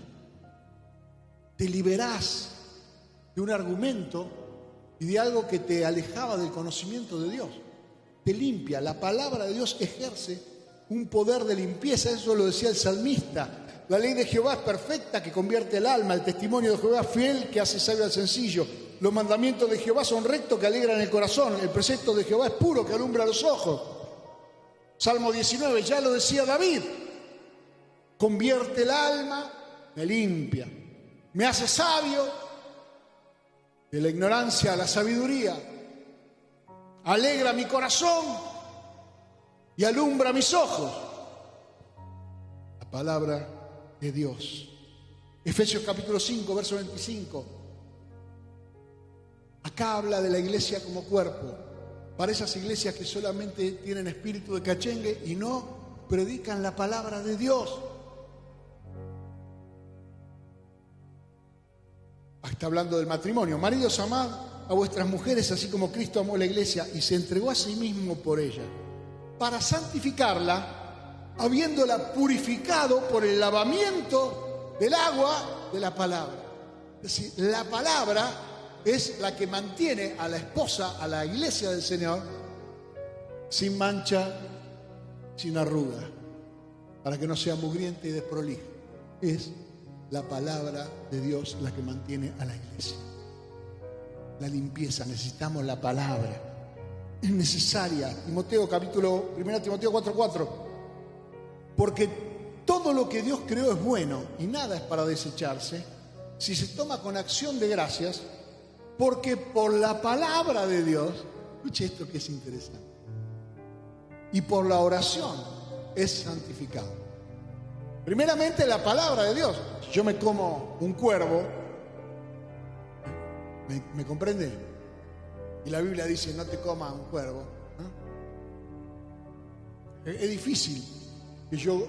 Te liberás de un argumento y de algo que te alejaba del conocimiento de Dios. Te limpia. La palabra de Dios ejerce un poder de limpieza. Eso lo decía el salmista. La ley de Jehová es perfecta, que convierte el alma. El testimonio de Jehová es fiel, que hace sabio al sencillo. Los mandamientos de Jehová son rectos, que alegran el corazón. El precepto de Jehová es puro, que alumbra los ojos. Salmo 19, ya lo decía David. Convierte el alma, me limpia. Me hace sabio, de la ignorancia a la sabiduría. Alegra mi corazón y alumbra mis ojos. La palabra de Dios. Efesios capítulo 5, verso 25. Acá habla de la iglesia como cuerpo. Para esas iglesias que solamente tienen espíritu de cachengue y no predican la palabra de Dios. Está hablando del matrimonio. Maridos, amad a vuestras mujeres así como Cristo amó la iglesia y se entregó a sí mismo por ella, para santificarla, habiéndola purificado por el lavamiento del agua de la palabra. Es decir, la palabra es la que mantiene a la esposa, a la iglesia del Señor, sin mancha, sin arruga, para que no sea mugrienta y desprolija. Es la palabra de Dios la que mantiene a la iglesia. La limpieza, necesitamos la palabra. Es necesaria. 1 Timoteo 4:4. Porque todo lo que Dios creó es bueno y nada es para desecharse si se toma con acción de gracias, porque por la palabra de Dios, escuche esto que es interesante, y por la oración es santificado. Primeramente la palabra de Dios. Si yo me como un cuervo, ¿me comprende? Y la Biblia dice, no te comas un cuervo. Es difícil que yo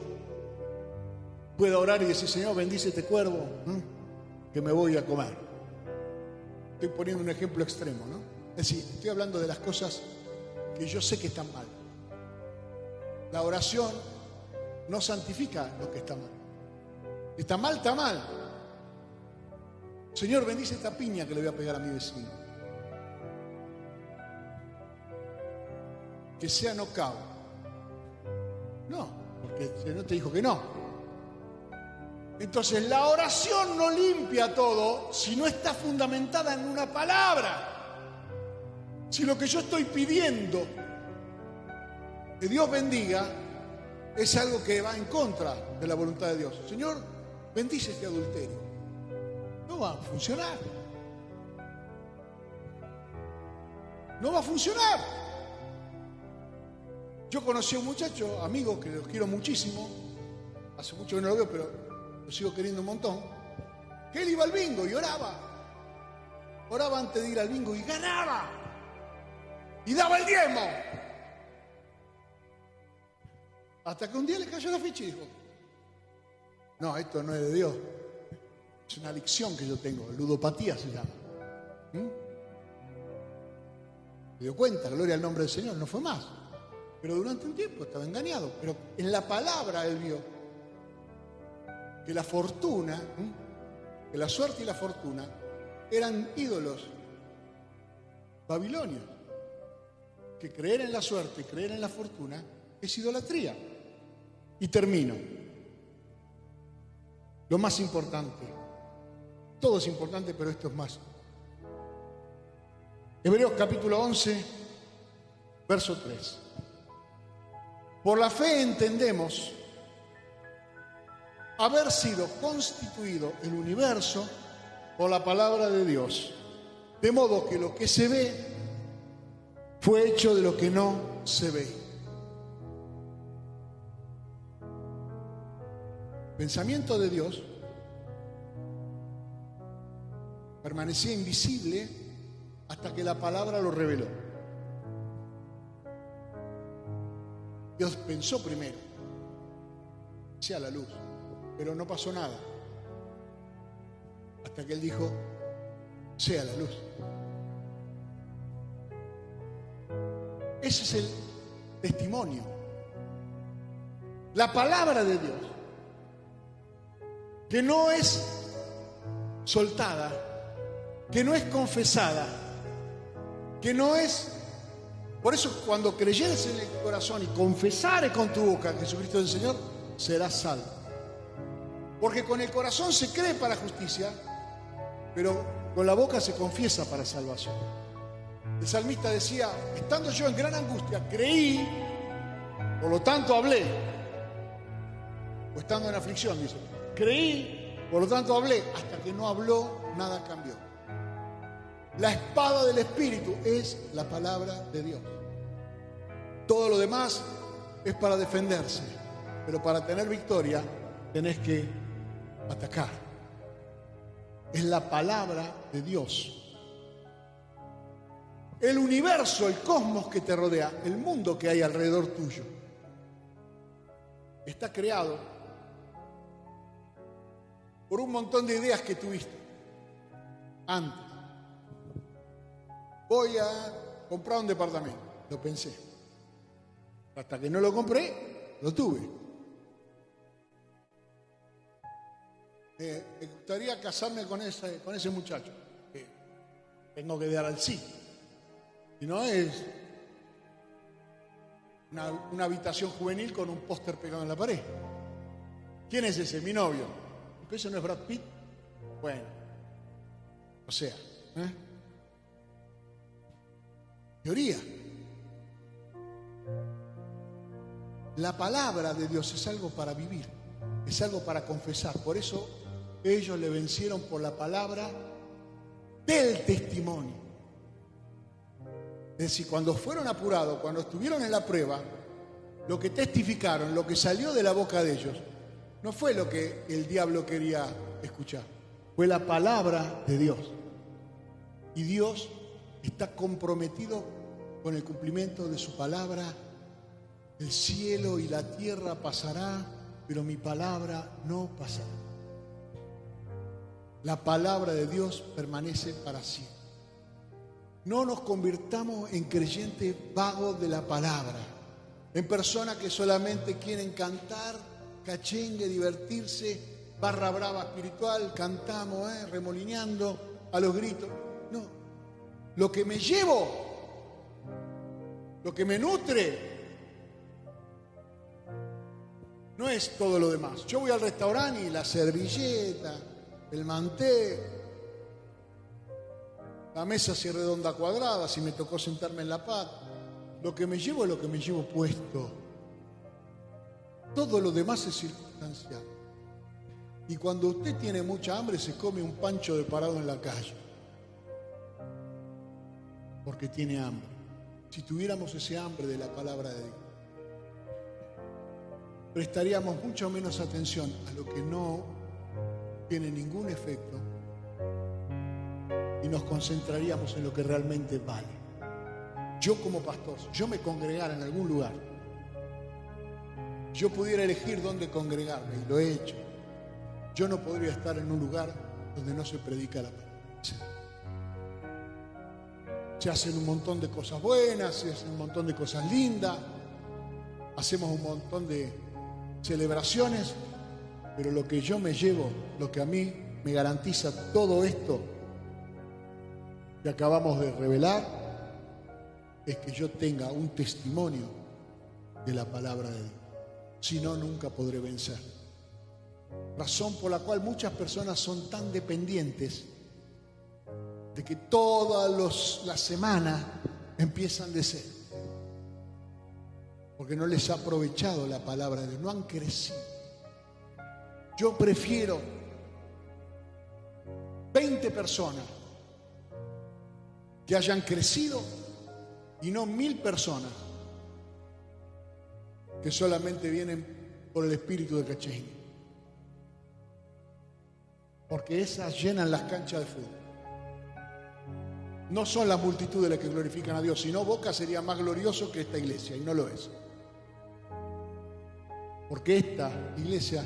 pueda orar y decir, Señor, bendice este cuervo, que me voy a comer. Estoy poniendo un ejemplo extremo, ¿no? Es decir, estoy hablando de las cosas que yo sé que están mal. La oración no santifica lo que está mal. Está mal, está mal. Señor, bendice esta piña que le voy a pegar a mi vecino. Que sea knockout. No, porque el Señor te dijo que no. Entonces la oración no limpia todo si no está fundamentada en una palabra. Si lo que yo estoy pidiendo que Dios bendiga es algo que va en contra de la voluntad de Dios. Señor, bendice este adulterio. No va a funcionar. No va a funcionar. Yo conocí a un muchacho, amigo, que los quiero muchísimo. Hace mucho que no lo veo, pero lo sigo queriendo un montón. Que él iba al bingo y oraba. Oraba antes de ir al bingo y ganaba. Y daba el diezmo. Hasta que un día le cayó la ficha y dijo, no, esto no es de Dios. Es una adicción que yo tengo, ludopatía se llama. Se dio cuenta, gloria al nombre del Señor, no fue más. Pero durante un tiempo estaba engañado. Pero en la palabra él vio que la fortuna, que la suerte y la fortuna eran ídolos babilonios. Que creer en la suerte, creer en la fortuna es idolatría. Y termino. Lo más importante. Todo es importante, pero esto es más. Hebreos capítulo 11, verso 3. Por la fe entendemos haber sido constituido el universo por la palabra de Dios, de modo que lo que se ve fue hecho de lo que no se ve. Pensamiento de Dios permanecía invisible hasta que la palabra lo reveló. Dios pensó primero, sea la luz, pero no pasó nada hasta que Él dijo, sea la luz. Ese es el testimonio. La palabra de Dios, que no es soltada, que no es confesada, que no es... Por eso cuando creyeres en el corazón y confesares con tu boca que Jesucristo es el Señor, serás salvo. Porque con el corazón se cree para justicia, pero con la boca se confiesa para salvación. El salmista decía, estando yo en gran angustia, creí, por lo tanto hablé. O estando en aflicción, dice, creí, por lo tanto hablé. Hasta que no habló, nada cambió. La espada del Espíritu es la palabra de Dios. Todo lo demás es para defenderse, pero para tener victoria tenés que atacar. Es la palabra de Dios. El universo, el cosmos que te rodea, el mundo que hay alrededor tuyo, está creado por un montón de ideas que tuviste antes. Voy a comprar un departamento, lo pensé. Hasta que no lo compré, lo tuve. Me gustaría casarme con ese muchacho. Tengo que dar al sí. Si no es una habitación juvenil con un póster pegado en la pared. ¿Quién es ese? Mi novio. ¿Ese no es Brad Pitt? Bueno, o sea, teoría. La palabra de Dios es algo para vivir, es algo para confesar. Por eso ellos le vencieron por la palabra del testimonio. Es decir, cuando fueron apurados, cuando estuvieron en la prueba, lo que testificaron, lo que salió de la boca de ellos, no fue lo que el diablo quería escuchar, fue la palabra de Dios. Y Dios está comprometido con el cumplimiento de su palabra. El cielo y la tierra pasará, pero mi palabra no pasará. La palabra de Dios permanece para siempre. No nos convirtamos en creyentes vagos de la palabra, en personas que solamente quieren cantar, cachengue, divertirse, barra brava espiritual, cantamos, remolineando a los gritos. No, lo que me llevo, lo que me nutre, no es todo lo demás. Yo voy al restaurante y la servilleta, el mantel, la mesa si es redonda cuadrada, si me tocó sentarme en la pata. Lo que me llevo es lo que me llevo puesto. Todo lo demás es circunstancial. Y cuando usted tiene mucha hambre, se come un pancho de parado en la calle. Porque tiene hambre. Si tuviéramos ese hambre de la palabra de Dios, prestaríamos mucho menos atención a lo que no tiene ningún efecto y nos concentraríamos en lo que realmente vale. Yo como pastor, si yo me congregara en algún lugar, yo pudiera elegir dónde congregarme, y lo he hecho, yo no podría estar en un lugar donde no se predica la palabra. Se hacen un montón de cosas buenas, se hacen un montón de cosas lindas, hacemos un montón de celebraciones, pero lo que yo me llevo, lo que a mí me garantiza todo esto que acabamos de revelar, es que yo tenga un testimonio de la palabra de Dios. Si no, nunca podré vencer. Razón por la cual muchas personas son tan dependientes de que todas las semanas empiezan de cero, porque no les ha aprovechado la palabra de Dios, no han crecido. Yo prefiero 20 personas que hayan crecido y no 1000 personas que solamente vienen por el espíritu de cacheína, porque esas llenan las canchas de fútbol. No son las multitudes las que glorifican a Dios, sino Boca sería más glorioso que esta iglesia, y no lo es. Porque esta iglesia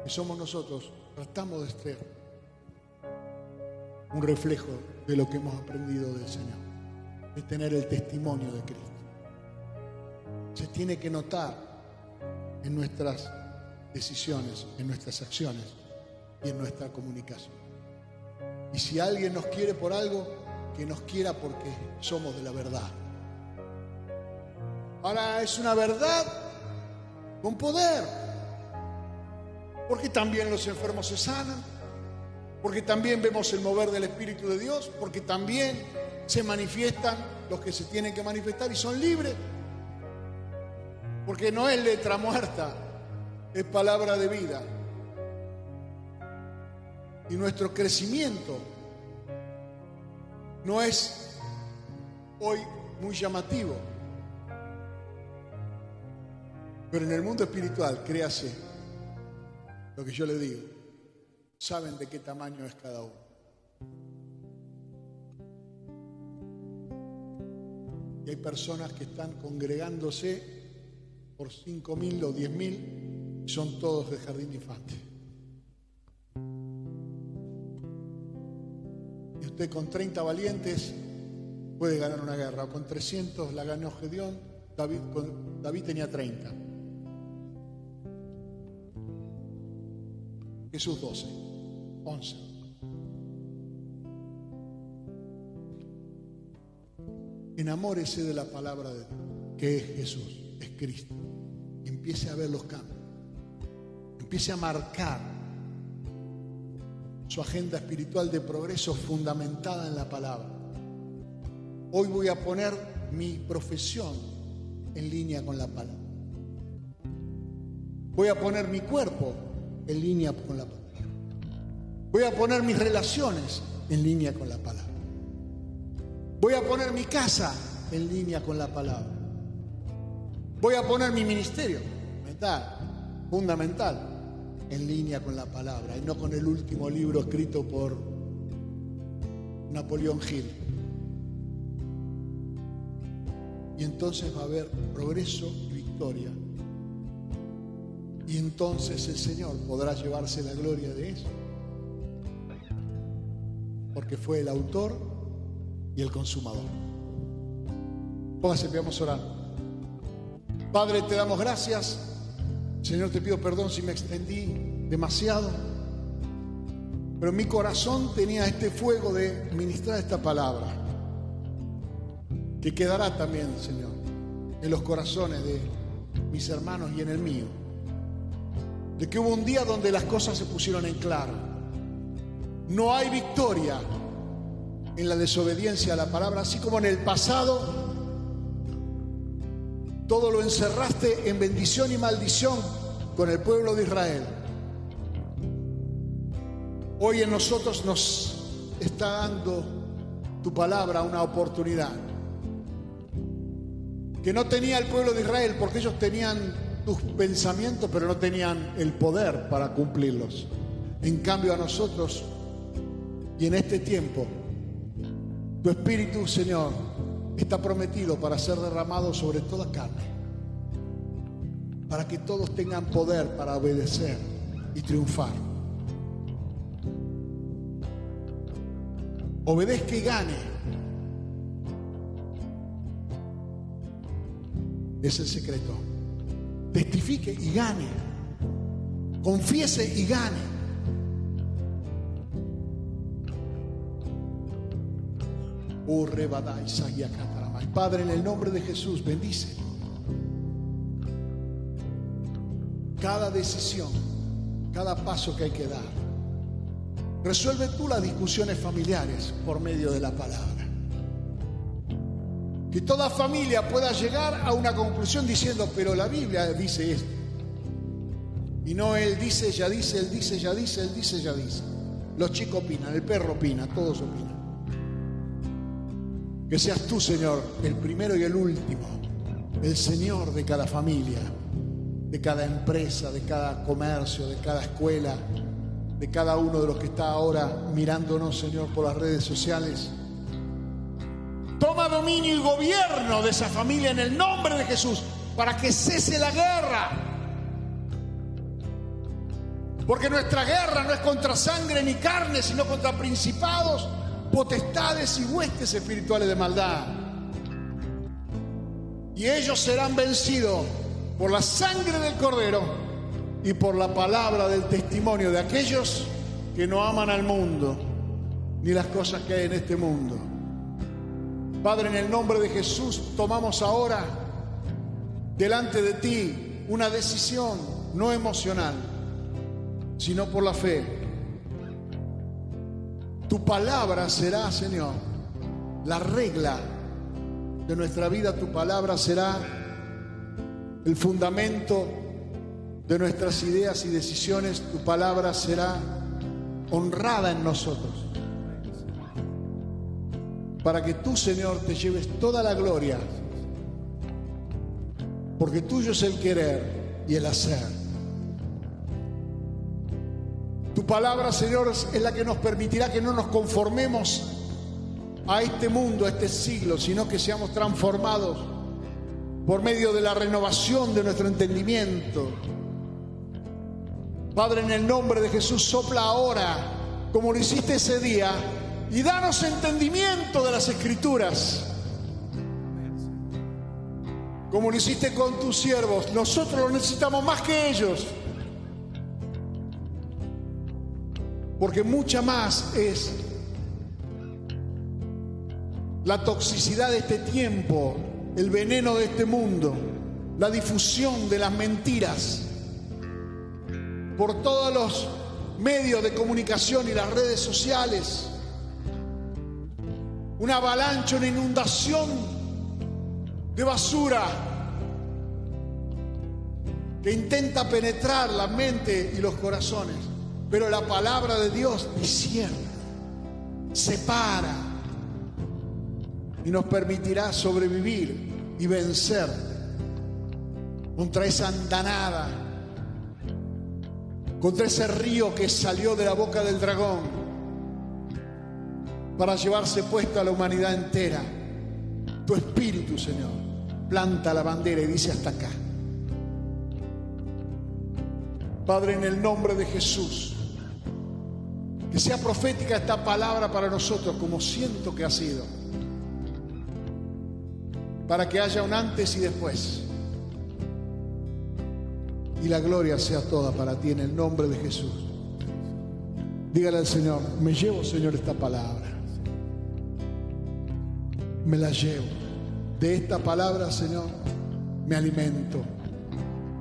que somos nosotros, tratamos de ser un reflejo de lo que hemos aprendido del Señor, de tener el testimonio de Cristo. Se tiene que notar en nuestras decisiones, en nuestras acciones y en nuestra comunicación. Y si alguien nos quiere por algo, que nos quiera porque somos de la verdad. Ahora, es una verdad con poder, porque también los enfermos se sanan, porque también vemos el mover del Espíritu de Dios, porque también se manifiestan los que se tienen que manifestar y son libres, porque no es letra muerta, es palabra de vida. Y nuestro crecimiento no es hoy muy llamativo, pero en el mundo espiritual, créase lo que yo le digo, saben de qué tamaño es cada uno. Y hay personas que están congregándose por 5.000 o 10.000 y son todos de jardín de infantes. Y usted con 30 valientes puede ganar una guerra, o con 300 la ganó Gedeón, David tenía 30. Jesús 11. Enamórese de la palabra de Dios, que es Jesús, es Cristo. Empiece a ver los cambios. Empiece a marcar su agenda espiritual de progreso fundamentada en la palabra. Hoy voy a poner mi profesión en línea con la palabra. Voy a poner mi cuerpo en línea con la palabra. Voy a poner mis relaciones en línea con la palabra. Voy a poner mi casa en línea con la palabra. Voy a poner mi ministerio fundamental, en línea con la palabra y no con el último libro escrito por Napoleón Hill. Y entonces va a haber progreso y victoria. Y entonces el Señor podrá llevarse la gloria de eso, porque fue el autor y el consumador. Póngase, vamos a orar. Padre, te damos gracias. Señor, te pido perdón si me extendí demasiado, pero mi corazón tenía este fuego de ministrar esta palabra, que quedará también, Señor, en los corazones de mis hermanos y en el mío, de que hubo un día donde las cosas se pusieron en claro. No hay victoria en la desobediencia a la palabra, así como en el pasado todo lo encerraste en bendición y maldición con el pueblo de Israel. Hoy en nosotros nos está dando tu palabra una oportunidad que no tenía el pueblo de Israel, porque ellos tenían tus pensamientos, pero no tenían el poder para cumplirlos. En cambio a nosotros, y en este tiempo, tu Espíritu, Señor, está prometido para ser derramado sobre toda carne, para que todos tengan poder para obedecer y triunfar. Obedezca y gane. Es el secreto. Testifique y gane. Confiese y gane. Padre, en el nombre de Jesús, bendice cada decisión, cada paso que hay que dar. Resuelve tú las discusiones familiares por medio de la palabra. Que toda familia pueda llegar a una conclusión diciendo, pero la Biblia dice esto. Y no él dice, ella dice, él dice, ella dice, él dice, ella dice. Los chicos opinan, el perro opina, todos opinan. Que seas tú, Señor, el primero y el último, el Señor de cada familia, de cada empresa, de cada comercio, de cada escuela, de cada uno de los que está ahora mirándonos, Señor, por las redes sociales. Toma dominio y gobierno de esa familia en el nombre de Jesús, para que cese la guerra. Porque nuestra guerra no es contra sangre ni carne, sino contra principados, potestades y huestes espirituales de maldad. Y ellos serán vencidos por la sangre del Cordero y por la palabra del testimonio de aquellos que no aman al mundo ni las cosas que hay en este mundo. Padre, en el nombre de Jesús, tomamos ahora delante de ti una decisión no emocional, sino por la fe. Tu palabra será, Señor, la regla de nuestra vida. Tu palabra será el fundamento de nuestras ideas y decisiones. Tu palabra será honrada en nosotros, para que tú, Señor, te lleves toda la gloria, porque tuyo es el querer y el hacer. Tu palabra, Señor, es la que nos permitirá que no nos conformemos a este mundo, a este siglo, sino que seamos transformados por medio de la renovación de nuestro entendimiento. Padre, en el nombre de Jesús, sopla ahora, como lo hiciste ese día, y danos entendimiento de las Escrituras, como lo hiciste con tus siervos. Nosotros lo necesitamos más que ellos, porque mucha más es la toxicidad de este tiempo, el veneno de este mundo, la difusión de las mentiras por todos los medios de comunicación y las redes sociales. Una avalancha, una inundación de basura que intenta penetrar la mente y los corazones. Pero la palabra de Dios discierne, separa y nos permitirá sobrevivir y vencer contra esa andanada, contra ese río que salió de la boca del dragón para llevarse puesta a la humanidad entera. Tu Espíritu, Señor, planta la bandera y dice: hasta acá. Padre, en el nombre de Jesús, que sea profética esta palabra para nosotros, como siento que ha sido, para que haya un antes y después, y la gloria sea toda para ti, en el nombre de Jesús. Dígale al Señor: me llevo, Señor, esta palabra, me la llevo. De esta palabra, Señor, me alimento,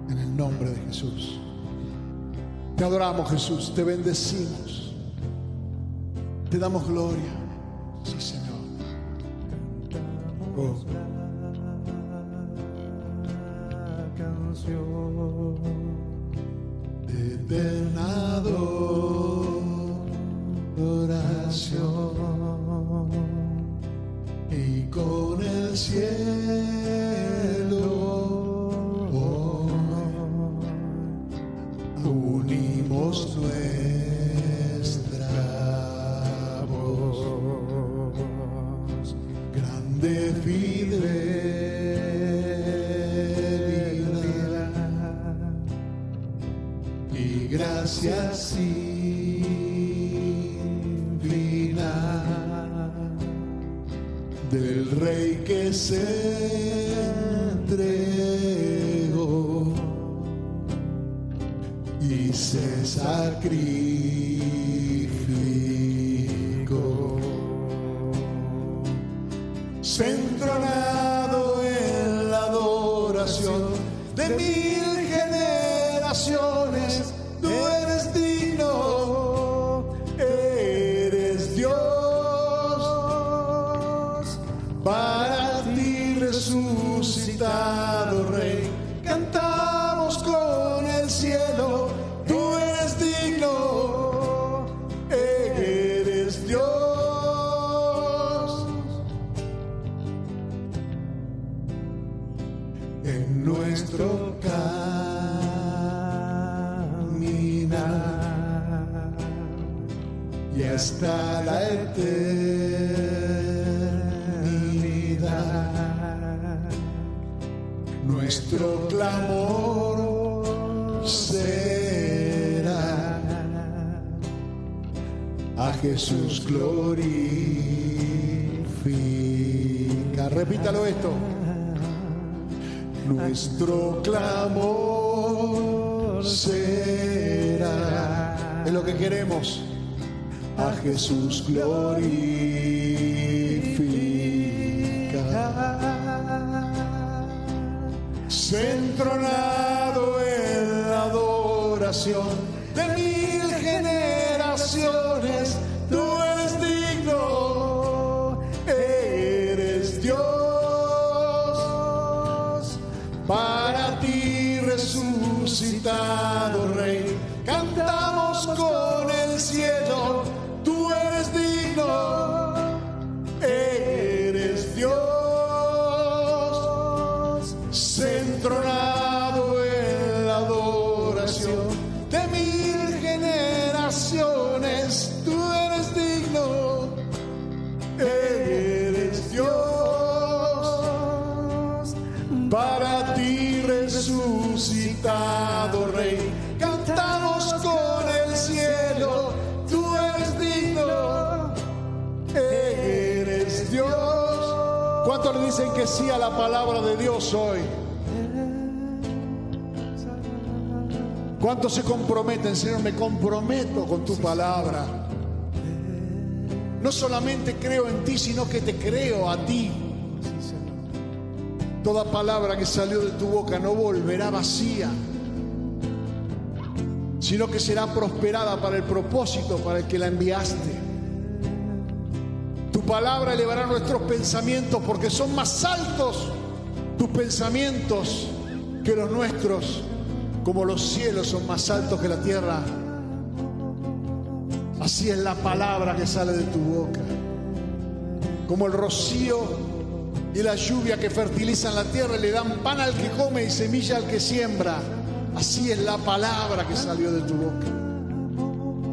en el nombre de Jesús. Te adoramos, Jesús, te bendecimos, te damos gloria. Sí, Señor. Oh. Eterna adoración, y con el cielo unimos nuestra voz. Grande fidelidad y gracias sin final del Rey Rey que se entregó y se sacrificó, entronado en la adoración de 1000 generaciones. Tú eres digno, eres Dios. Para ti resucitado Rey, cantamos con el cielo. Tú eres digno, eres Dios. En nuestro caminar y hasta la eternidad, nuestro clamor será a Jesús glorificar. Repítalo esto. Nuestro clamor será, es lo que queremos, a Jesús glorificar. Entronado en la adoración de 1000 generaciones, tú eres digno, eres Dios. Para ti resucitado Rey, cantamos con el cielo. Tú eres digno, eres Dios. Entronado en la adoración de 1000 generaciones, tú eres digno, eres Dios. Para ti resucitado Rey, cantamos con el cielo. Tú eres digno, eres Dios. ¿Cuántos le dicen que sí a la palabra de Dios hoy? ¿Cuántos se comprometen? Señor, me comprometo con tu palabra. No solamente creo en ti, sino que te creo a ti. Toda palabra que salió de tu boca no volverá vacía, sino que será prosperada para el propósito para el que la enviaste. Tu palabra elevará nuestros pensamientos, porque son más altos tus pensamientos que los nuestros, como los cielos son más altos que la tierra. Así es la palabra que sale de tu boca. Como el rocío y la lluvia que fertilizan la tierra y le dan pan al que come y semilla al que siembra, así es la palabra que salió de tu boca.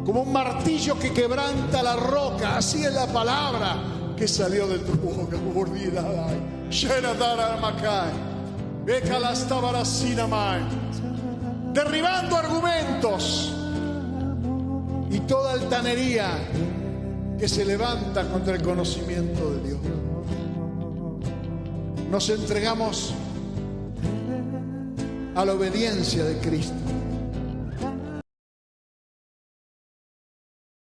Como un martillo que quebranta la roca, así es la palabra que salió de tu boca. Derribando argumentos y toda altanería que se levanta contra el conocimiento de Dios. Nos entregamos a la obediencia de Cristo.